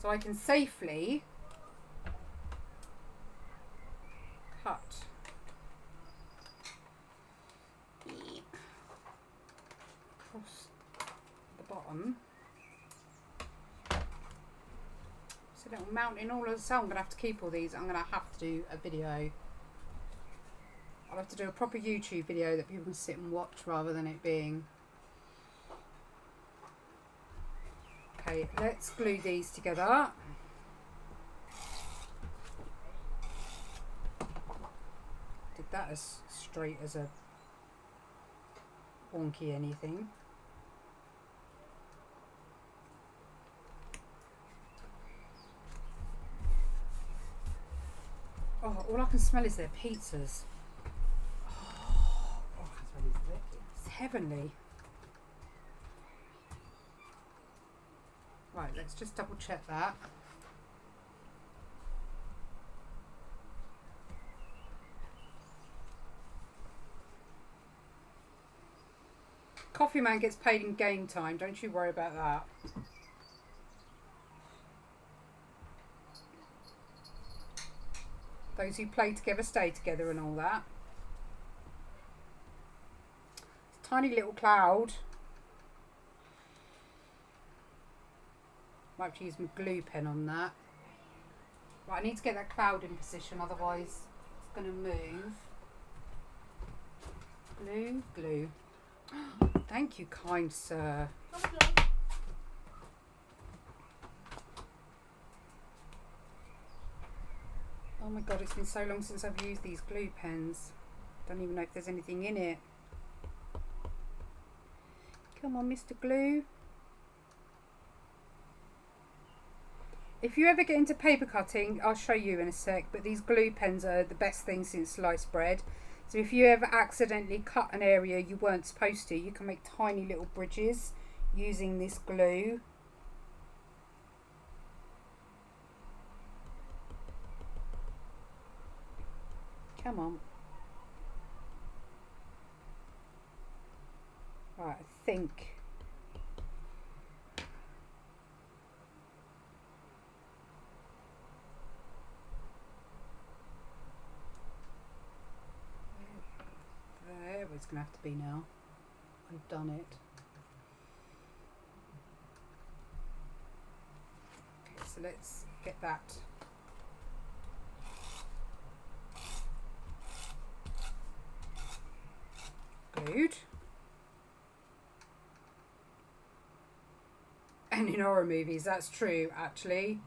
So I can safely cut across the bottom. So little mountain all of the so I'm going to have to keep all these. I'm going to have to do a video. I'll have to do a proper YouTube video that people can sit and watch rather than it being... Okay, let's glue these together. Did that as straight as a wonky anything. Oh, all I can smell is their pizzas. It's heavenly. Right, let's just double check that. Coffee man gets paid in game time, don't you worry about that. Those who play together stay together and all that. It's a tiny little cloud. Might have to use my glue pen on that. Right, I need to get that cloud in position, otherwise it's going to move. Glue, glue. Thank you, kind sir. Oh my god, it's been so long since I've used these glue pens. Don't even know if there's anything in it. Come on, Mr. Glue. If you ever get into paper cutting, I'll show you in a sec, but these glue pens are the best thing since sliced bread. So if you ever accidentally cut an area you weren't supposed to, you can make tiny little bridges using this glue. Come on. Right, I think. There we going to have to be now. I've done it. Okay, so let's get that. Glued. And in horror movies, that's true, actually.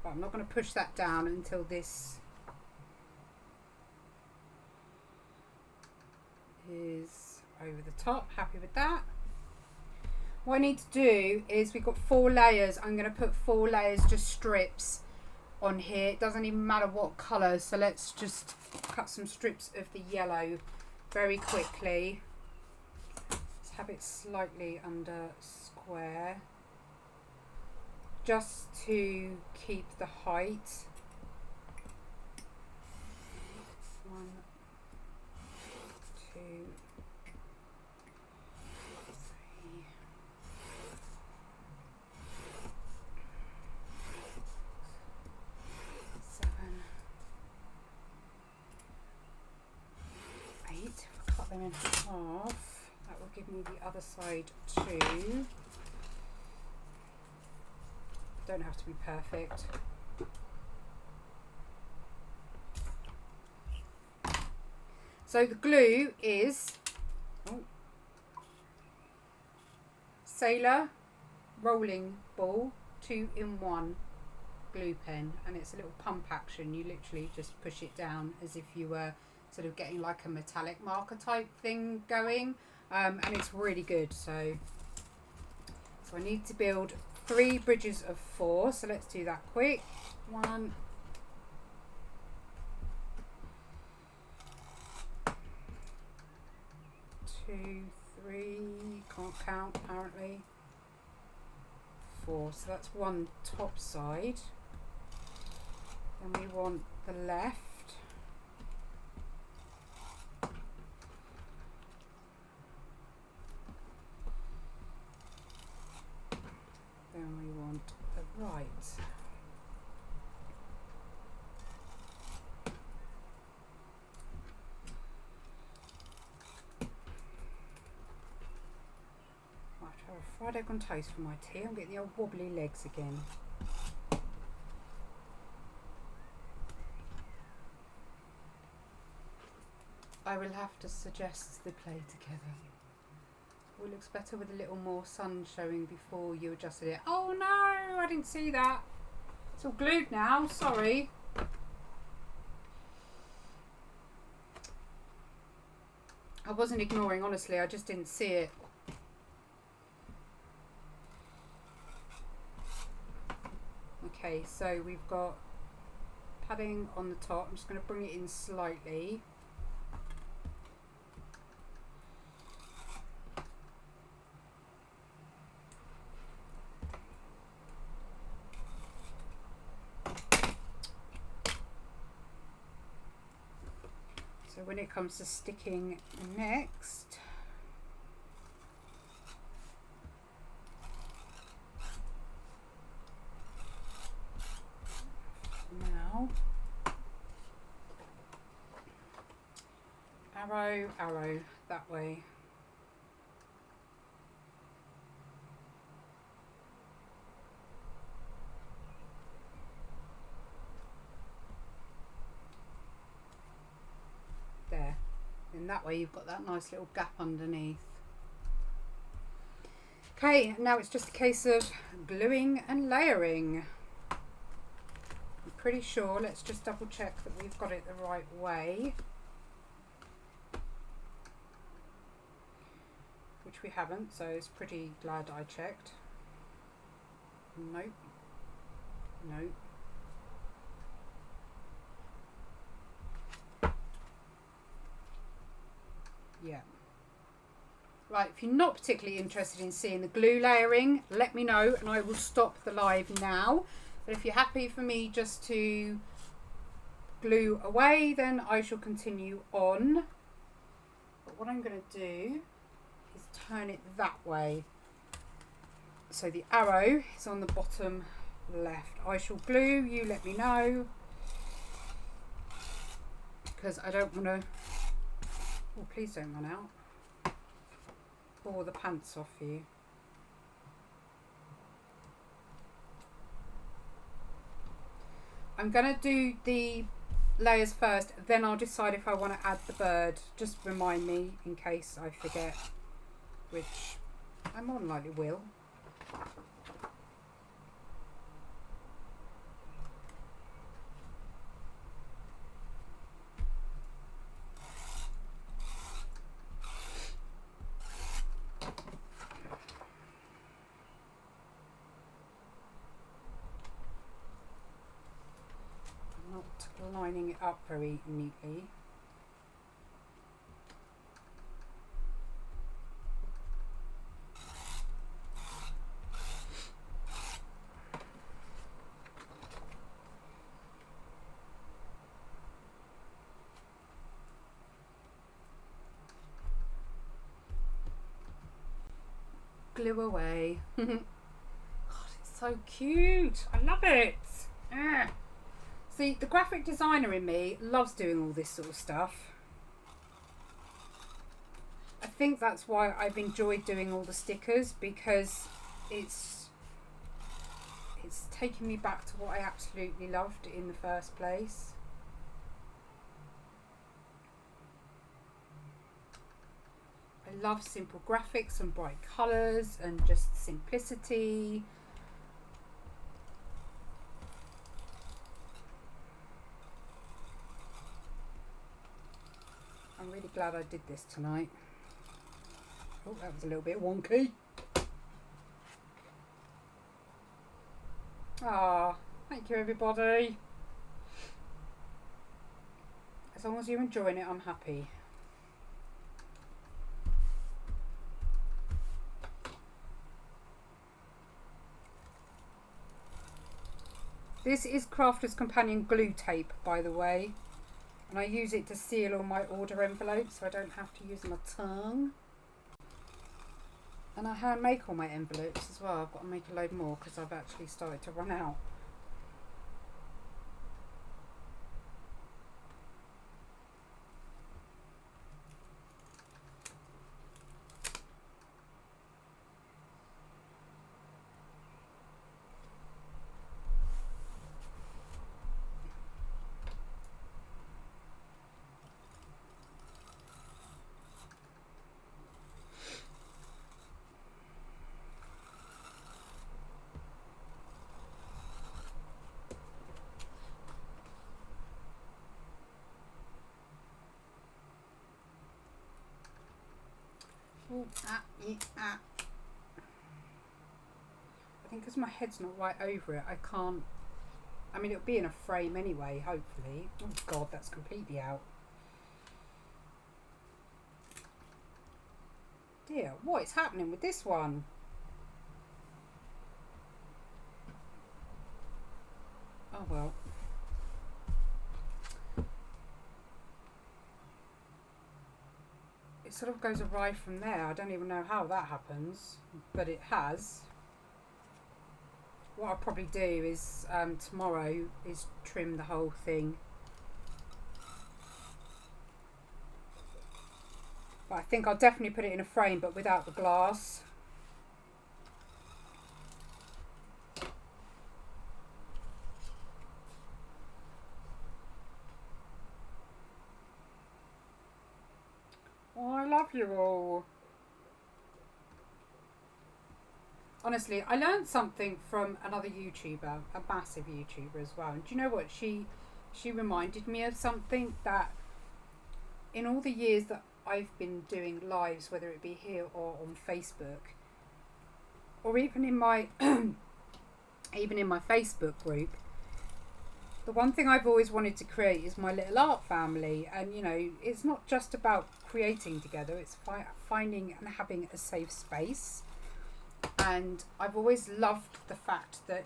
But I'm not going to push that down until this is over the top. Happy with that. What I need to do is, we've got 4 layers. I'm going to put 4 layers, just strips on here. It doesn't even matter what colour. So let's just cut some strips of the yellow very quickly. Let's have it slightly under square, just to keep the height. 1, 2, 3, 7, 8. If I cut them in half, that will give me the other side too. Don't have to be perfect. So the glue is Sailor rolling ball 2-in-1 glue pen, and it's a little pump action. You literally just push it down as if you were sort of getting like a metallic marker type thing going, and it's really good. So I need to build 3 bridges of 4, so let's do that quick. 1, 2, 3, can't count apparently. 4, so that's one top side. Then we want the left. Then we want the right. Right, I'll have a fried egg on toast for my tea. I'm getting the old wobbly legs again. I will have to suggest they play together. It looks better with a little more sun showing before you adjusted it. Oh no, I didn't see that. It's all glued now, sorry. I wasn't ignoring, honestly, I just didn't see it. Okay, so we've got padding on the top. I'm just going to bring it in slightly. So when it comes to sticking next, now, arrow, arrow, that way. There. And that way you've got that nice little gap underneath. Okay, now it's just a case of gluing and layering. I'm pretty sure, let's just double check that we've got it the right way. Which we haven't, so it's pretty glad I checked. Nope. Nope. Yeah. Right, if you're not particularly interested in seeing the glue layering, let me know and I will stop the live now. But if you're happy for me just to glue away, then I shall continue on. But what I'm going to do is turn it that way. So the arrow is on the bottom left. I shall glue, you let me know. because I don't want to... Oh, please don't run out. Pull the pants off you. I'm going to do the layers first, then I'll decide if I want to add the bird. Just remind me in case I forget, which I more than likely will. Lining it up very neatly. Glue away. God, it's so cute. I love it. Ah. See, the graphic designer in me loves doing all this sort of stuff. I think that's why I've enjoyed doing all the stickers, because it's taken me back to what I absolutely loved in the first place. I love simple graphics and bright colours and just simplicity. I'm really glad I did this tonight. Oh, that was a little bit wonky. Ah, thank you everybody. As long as you're enjoying it, I'm happy. This is Crafter's Companion glue tape, by the way. And I use it to seal all my order envelopes so I don't have to use my tongue. And I hand make all my envelopes as well. I've got to make a load more because I've actually started to run out. Ooh, I think because my head's not right over it, I can't. I mean, it'll be in a frame anyway, hopefully. Oh God, that's completely out. Dear, what is happening with this one? Oh well. It sort of goes awry from there. I don't even know how that happens, but it has. What I'll probably do is tomorrow is trim the whole thing. But I think I'll definitely put it in a frame, but without the glass. Oh, I love you all. Honestly, I learned something from another YouTuber, a massive YouTuber as well. And do you know what? She reminded me of something that in all the years that I've been doing lives, whether it be here or on Facebook, or even in my Facebook group, the one thing I've always wanted to create is my little art family. And you know, it's not just about creating together, it's finding and having a safe space. And I've always loved the fact that,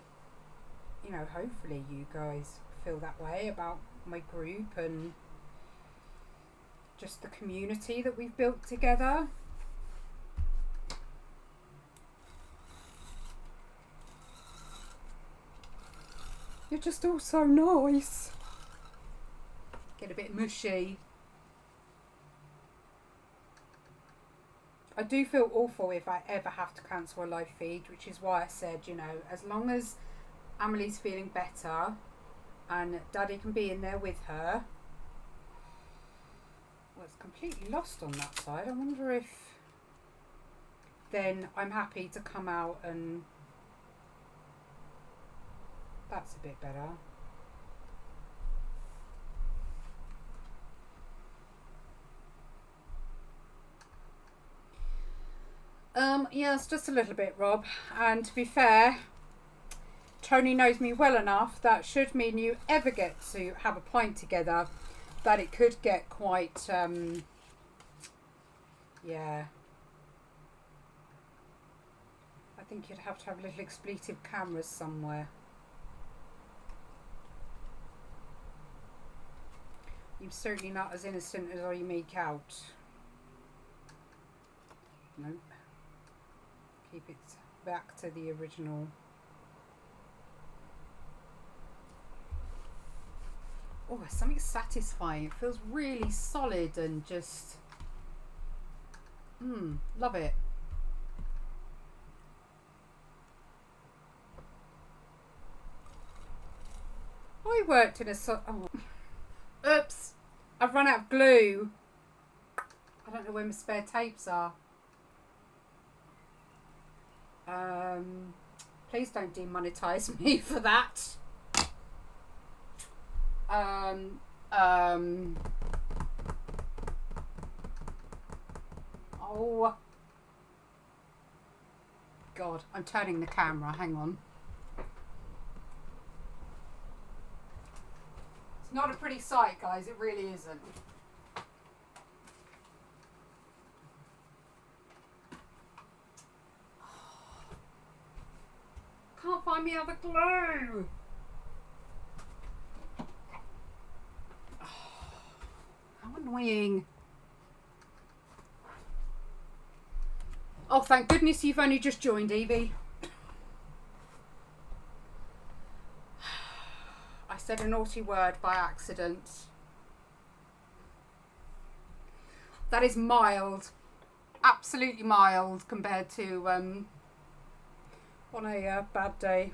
you know, hopefully you guys feel that way about my group and just the community that we've built together. You're just all so nice. getting a bit mushy. I do feel awful if I ever have to cancel a live feed, which is why I said, you know, as long as Amelie's feeling better and Daddy can be in there with her. Well, it's completely lost on that side. I wonder if then I'm happy to come out and that's a bit better. Yes, just a little bit, Rob. And to be fair, Tony knows me well enough that should me and you ever get to have a pint together, that it could get quite, yeah. I think you'd have to have little expletive cameras somewhere. You're certainly not as innocent as you make out. Nope. Keep it back to the original. Oh, it's something satisfying. It feels really solid and just... love it. I worked in a... Oops! I've run out of glue. I don't know where my spare tapes are. Please don't demonetize me for that. Oh God, I'm turning the camera, hang on. It's not a pretty sight, guys, it really isn't. Can't find me other glue. How annoying. Oh, thank goodness you've only just joined, Evie. I said a naughty word by accident. That is mild. Absolutely mild compared to on a bad day.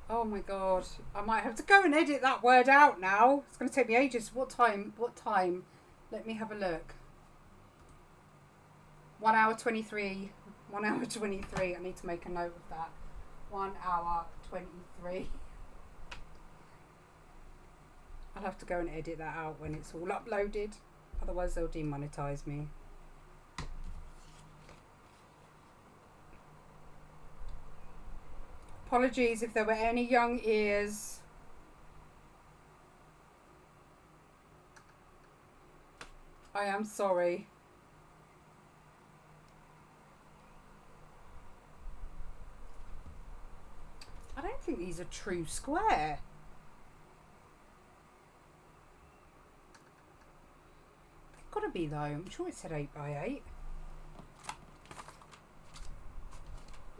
Oh my God. I might have to go and edit that word out now. It's going to take me ages. What time? What time? Let me have a look. 1 hour 23. 1 hour 23. I need to make a note of that. 1 hour 23. I'll have to go and edit that out when it's all uploaded. Otherwise they'll demonetize me. Apologies if there were any young ears. I am sorry. I don't think these are true square. They've got to be though. I'm sure it said 8 by 8.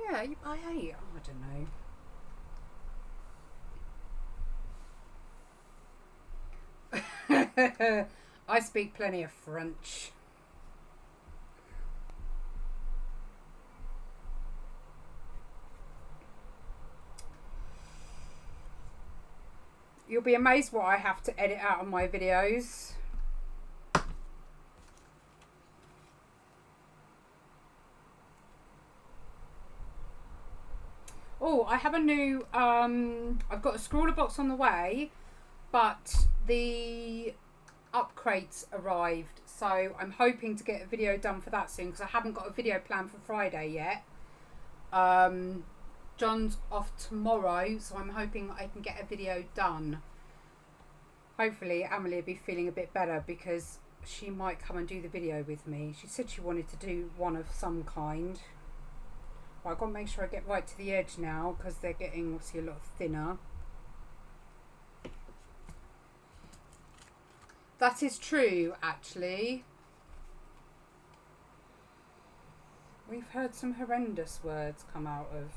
Yeah, 8 by 8. Oh, I don't know. I speak plenty of French. You'll be amazed what I have to edit out of my videos. Oh, I have a new, I've got a scrawler box on the way, but the up crates arrived. So I'm hoping to get a video done for that soon because I haven't got a video planned for Friday yet. John's off tomorrow, so I'm hoping I can get a video done. Hopefully Amelie will be feeling a bit better because she might come and do the video with me. She said she wanted to do one of some kind. Well, I've got to make sure I get right to the edge now because they're getting obviously a lot thinner. That is true, actually. We've heard some horrendous words come out of...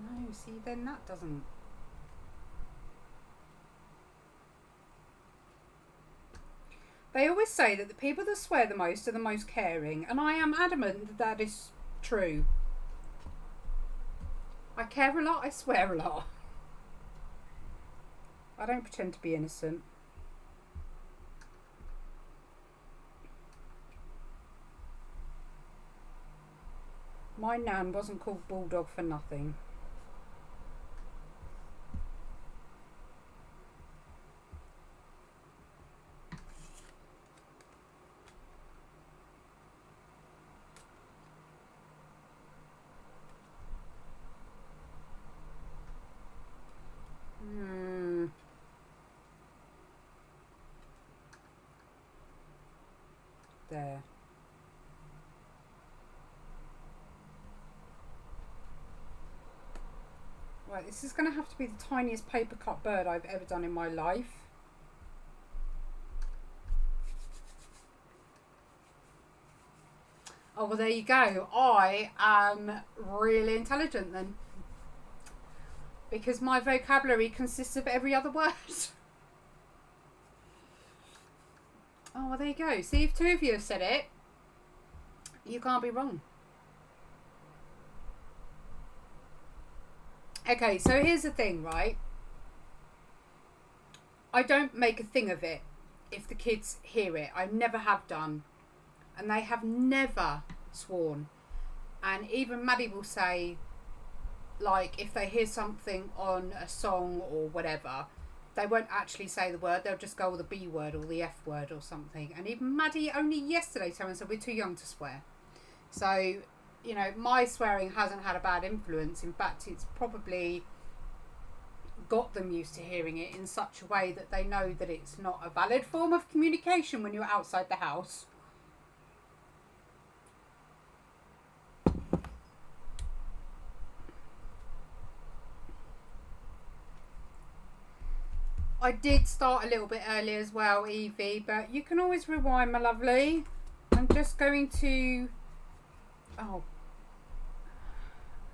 No, see, then that doesn't... They always say that the people that swear the most are the most caring, and I am adamant that that is true. I care a lot, I swear a lot. I don't pretend to be innocent. My nan wasn't called Bulldog for nothing. There. Right, this is going to have to be the tiniest paper cut bird I've ever done in my life. Oh, well, there you go. I am really intelligent then. Because my vocabulary consists of every other word. Oh, well, there you go. See, if two of you have said it, you can't be wrong. Okay, so here's the thing, right? I don't make a thing of it if the kids hear it. I never have done. And they have never sworn. And even Maddie will say, like, if they hear something on a song or whatever, they won't actually say the word. They'll just go with the B word or the F word or something. And even Maddie only yesterday told me, said we're too young to swear. So, you know, my swearing hasn't had a bad influence. In fact, it's probably got them used to hearing it in such a way that they know that it's not a valid form of communication when you're outside the house. I did start a little bit early as well, Evie, but you can always rewind, my lovely. I'm just going to... Oh.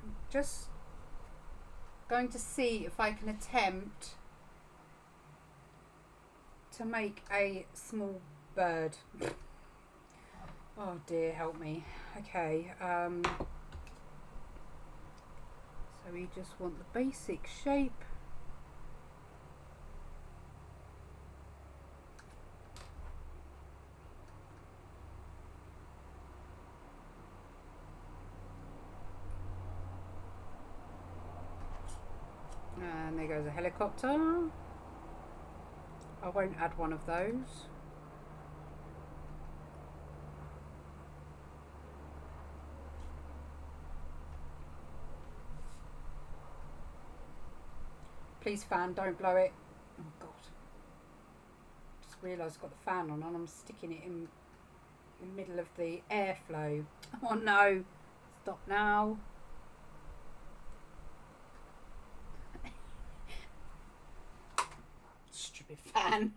I'm just going to see if I can attempt to make a small bird. Oh dear, help me. Okay. So we just want the basic shape. And there goes a helicopter. I won't add one of those. Please, fan, don't blow it. Oh God. Just realised I've got the fan on and I'm sticking it in the middle of the airflow. Oh no. Stop now. Stupid fan.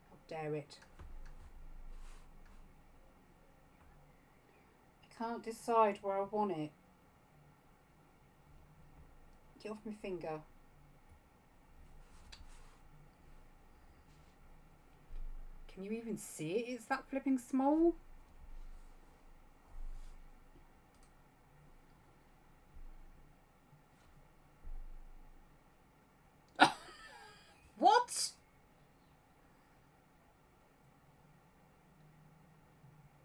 How dare it. I can't decide where I want it. Get off my finger. Can you even see it? It's that flipping small. What?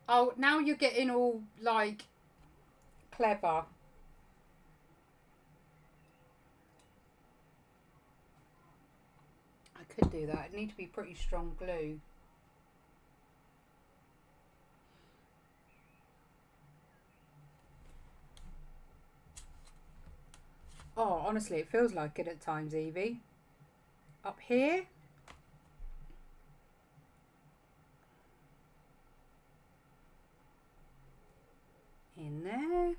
Oh, now you're getting all, like, clever. I could do that. It'd need to be pretty strong glue. Oh, honestly, it feels like it at times, Evie. Up here. In there.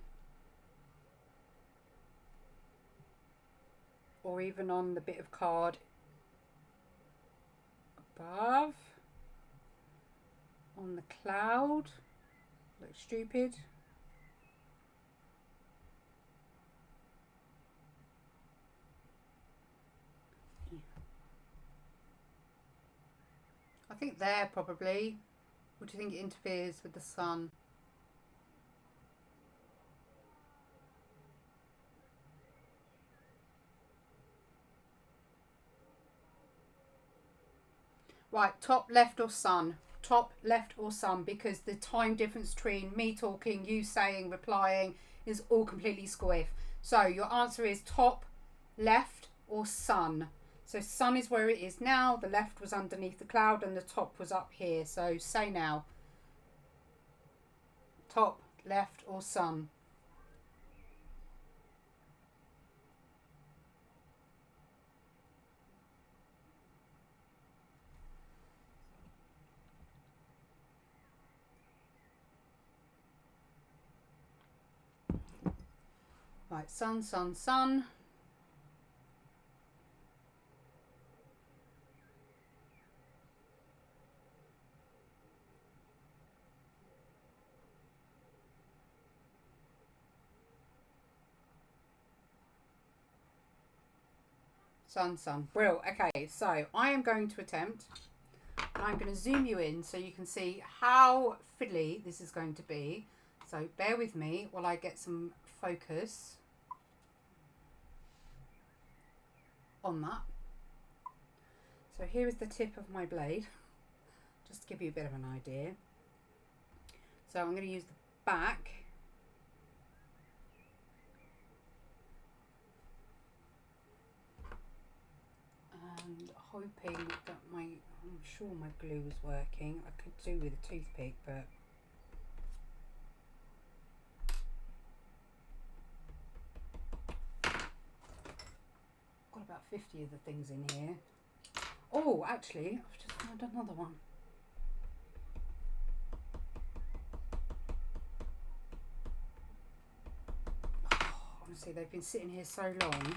Or even on the bit of card above. On the cloud. Looks stupid. I think there probably. Or do you think it interferes with the sun? Right, top, left or sun? Top, left or sun, because the time difference between me talking, you saying, replying is all completely squiff. So your answer is top, left or sun. So sun is where it is now, the left was underneath the cloud and the top was up here. So say now. Top, left or sun? Right, sun, sun, sun. Sun, sun. Brill. Okay, so I am going to attempt, and I'm going to zoom you in so you can see how fiddly this is going to be. So bear with me while I get some focus on that. So here is the tip of my blade, just to give you a bit of an idea. So I'm going to use the back. And hoping that I'm sure my glue is working. I could do with a toothpick, but got about 50 of the things in here. Oh, actually, I've just found another one. Oh, honestly, they've been sitting here so long.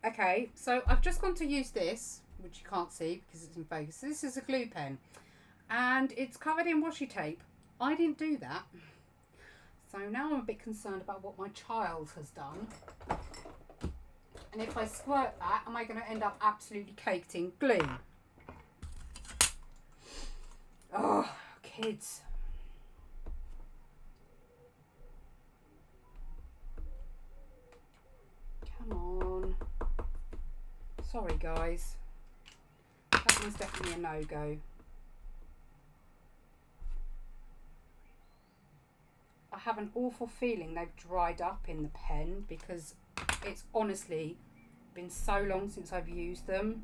Okay, so I've just gone to use this, which you can't see because it's in focus. This is a glue pen and it's covered in washi tape. I didn't do that. So now I'm a bit concerned about what my child has done. And if I squirt that, am I going to end up absolutely caked in glue? Oh, kids. Come on. Sorry, guys. That one's definitely a no-go. I have an awful feeling they've dried up in the pen because it's honestly been so long since I've used them.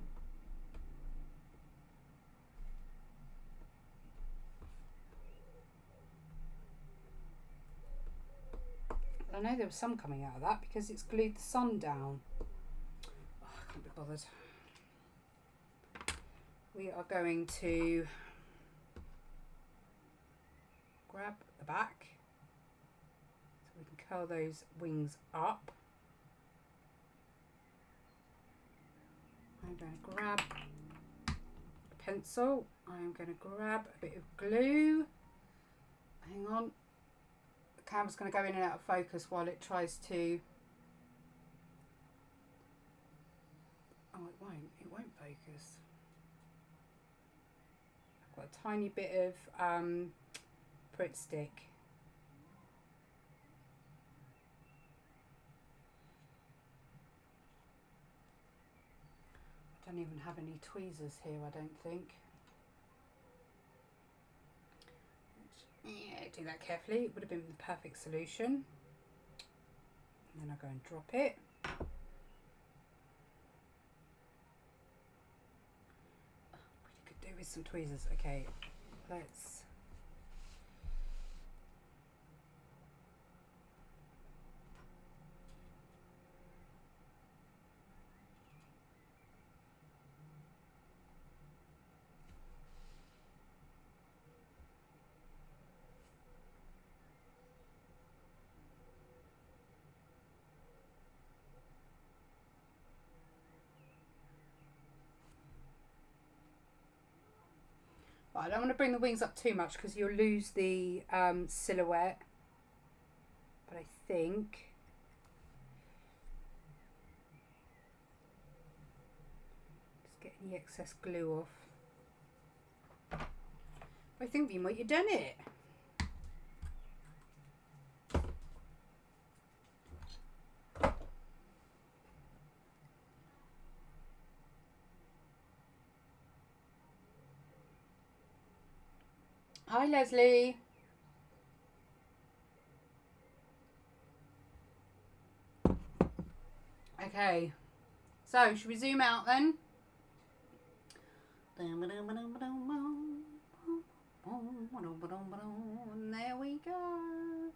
I know there was some coming out of that because it's glued the sun down. Oh, I can't be bothered. We are going to grab the back so we can curl those wings up. I'm going to grab a pencil. I'm going to grab a bit of glue. Hang on. The camera's going to go in and out of focus while it tries to... Oh, it won't. It won't focus. I've got a tiny bit of Pritt stick. I don't even have any tweezers here, I don't think. Yeah, do that carefully. It would have been the perfect solution. And then I'll go and drop it. Really could do with some tweezers. Okay, let's... I don't want to bring the wings up too much because you'll lose the silhouette. But I think the excess glue off. I think we might have done it. Hi, Leslie. Okay, so should we zoom out then? And there we go.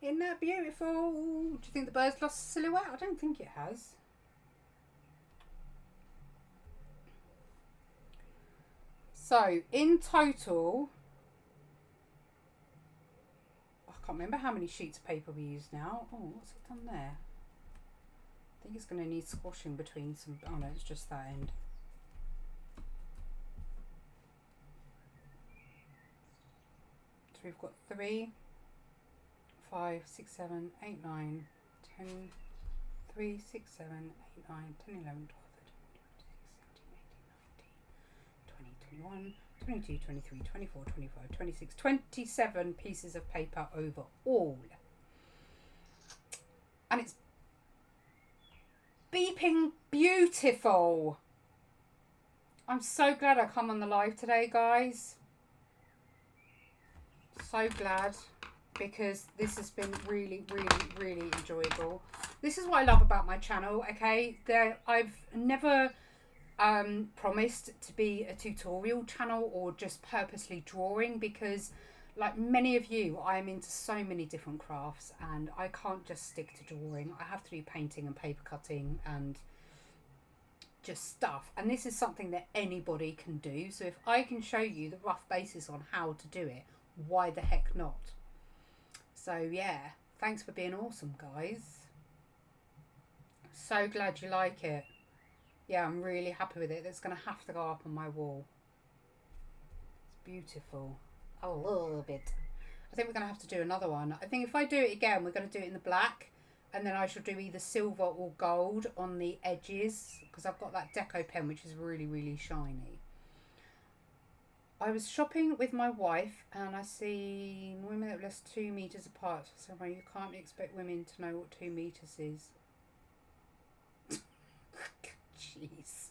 Isn't that beautiful? Do you think the bird's lost a silhouette? I don't think it has. So in total, I can't remember how many sheets of paper we use now. Oh, what's it done there? I think it's going to need squashing between some. Oh no, it's just that end. So we've got 3, 5, 6, 7, 8, 9, 10, 3, 6, 7, 8, 9, 10, 11, 12, 13, 14, 15, 16, 17, 18, 19, 20, 21, 22, 23, 24, 25, 26, 27 pieces of paper overall. And it's beeping beautiful. I'm so glad I come on the live today, guys. So glad, because this has been really, really, really enjoyable. This is what I love about my channel, okay? I've never promised to be a tutorial channel or just purposely drawing, because like many of you, I'm into so many different crafts and I can't just stick to drawing. I have to do painting and paper cutting and just stuff. And this is something that anybody can do. So if I can show you the rough basis on how to do it, why the heck not? So yeah, thanks for being awesome, guys. So glad you like it. Yeah, I'm really happy with it. It's going to have to go up on my wall. It's beautiful. I love it. I think we're going to have to do another one. I think if I do it again, we're going to do it in the black, and then I shall do either silver or gold on the edges, because I've got that deco pen which is really, really shiny. I was shopping with my wife and I see women that are less 2 meters apart. So you can't expect women to know what 2 meters is. Jeez.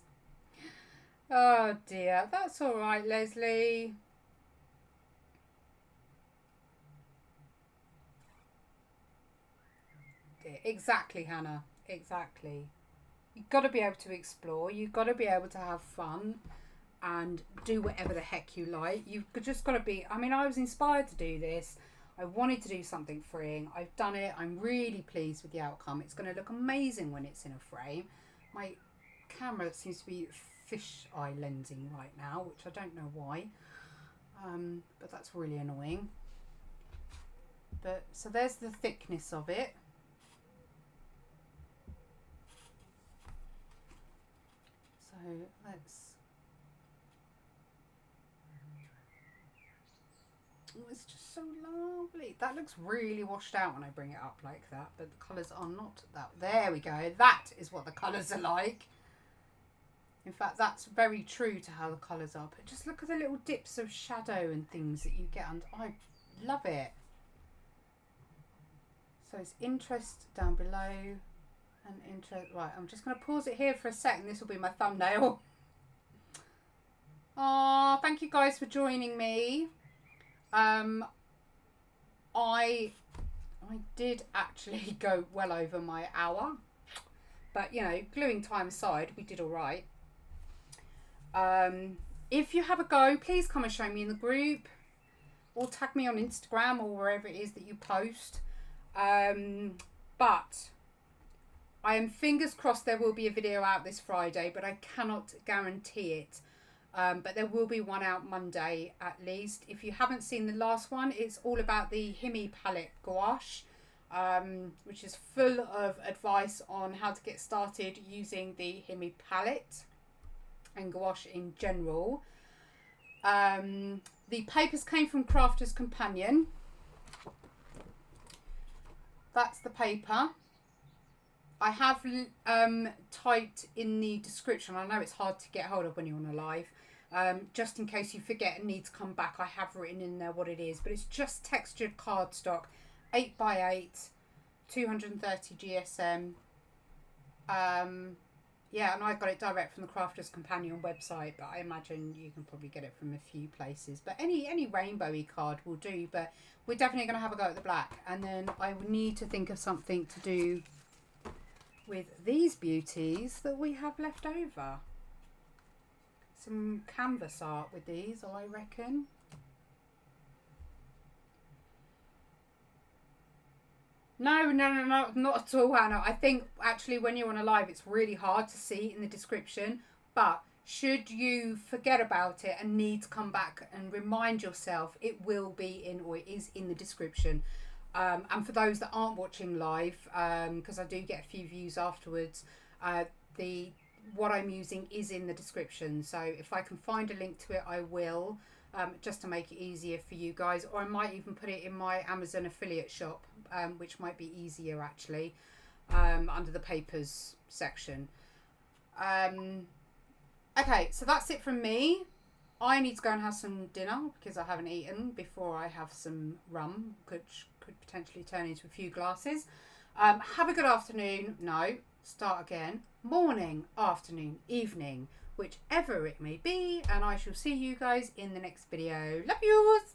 Oh dear. That's all right, Leslie. Exactly, Hannah. Exactly. You've got to be able to explore. You've got to be able to have fun and do whatever the heck you like. You've just got to be. I mean, I was inspired to do this. I wanted to do something freeing. I've done it. I'm really pleased with the outcome. It's going to look amazing when it's in a frame. My camera seems to be fisheye lensing right now, which I don't know why. But that's really annoying. But so there's the thickness of it. So let's. Oh, it's just so lovely. That looks really washed out when I bring it up like that, but the colours are not that. There we go. That is what the colours are like. In fact, that's very true to how the colours are. But just look at the little dips of shadow and things that you get under. I love it. So it's interest down below and interest. Right, I'm just going to pause it here for a second. This will be my thumbnail. Oh, thank you guys for joining me. I did actually go well over my hour, but you know, gluing time aside, we did all right. If you have a go, please come and show me in the group or tag me on Instagram or wherever it is that you post. But I am fingers crossed there will be a video out this Friday, but I cannot guarantee it. But there will be one out Monday at least. If you haven't seen the last one, it's all about the Himi palette gouache, which is full of advice on how to get started using the Himi palette and gouache in general. The papers came from Crafter's Companion. That's the paper. I have typed in the description. I know it's hard to get hold of when you're on a live. Just in case you forget and need to come back, I have written in there what it is. But it's just textured cardstock, 8x8, 230 GSM. Yeah, and I got it direct from the Crafter's Companion website, but I imagine you can probably get it from a few places. But any rainbowy card will do, but we're definitely going to have a go at the black. And then I will need to think of something to do with these beauties that we have left over. Some canvas art with these, I reckon. No, not at all, Hannah. I think actually when you're on a live, it's really hard to see in the description. But should you forget about it and need to come back and remind yourself, it will be in, or it is in the description. And for those that aren't watching live, because I do get a few views afterwards, what I'm using is in the description. So if I can find a link to it, I will, just to make it easier for you guys. Or I might even put it in my Amazon affiliate shop, which might be easier actually, under the papers section. Okay, so that's it from me. I need to go and have some dinner because I haven't eaten before I have some rum, which could potentially turn into a few glasses. Have a good afternoon. No, start again. Morning, afternoon, evening, whichever it may be. And I shall see you guys in the next video. Love yous.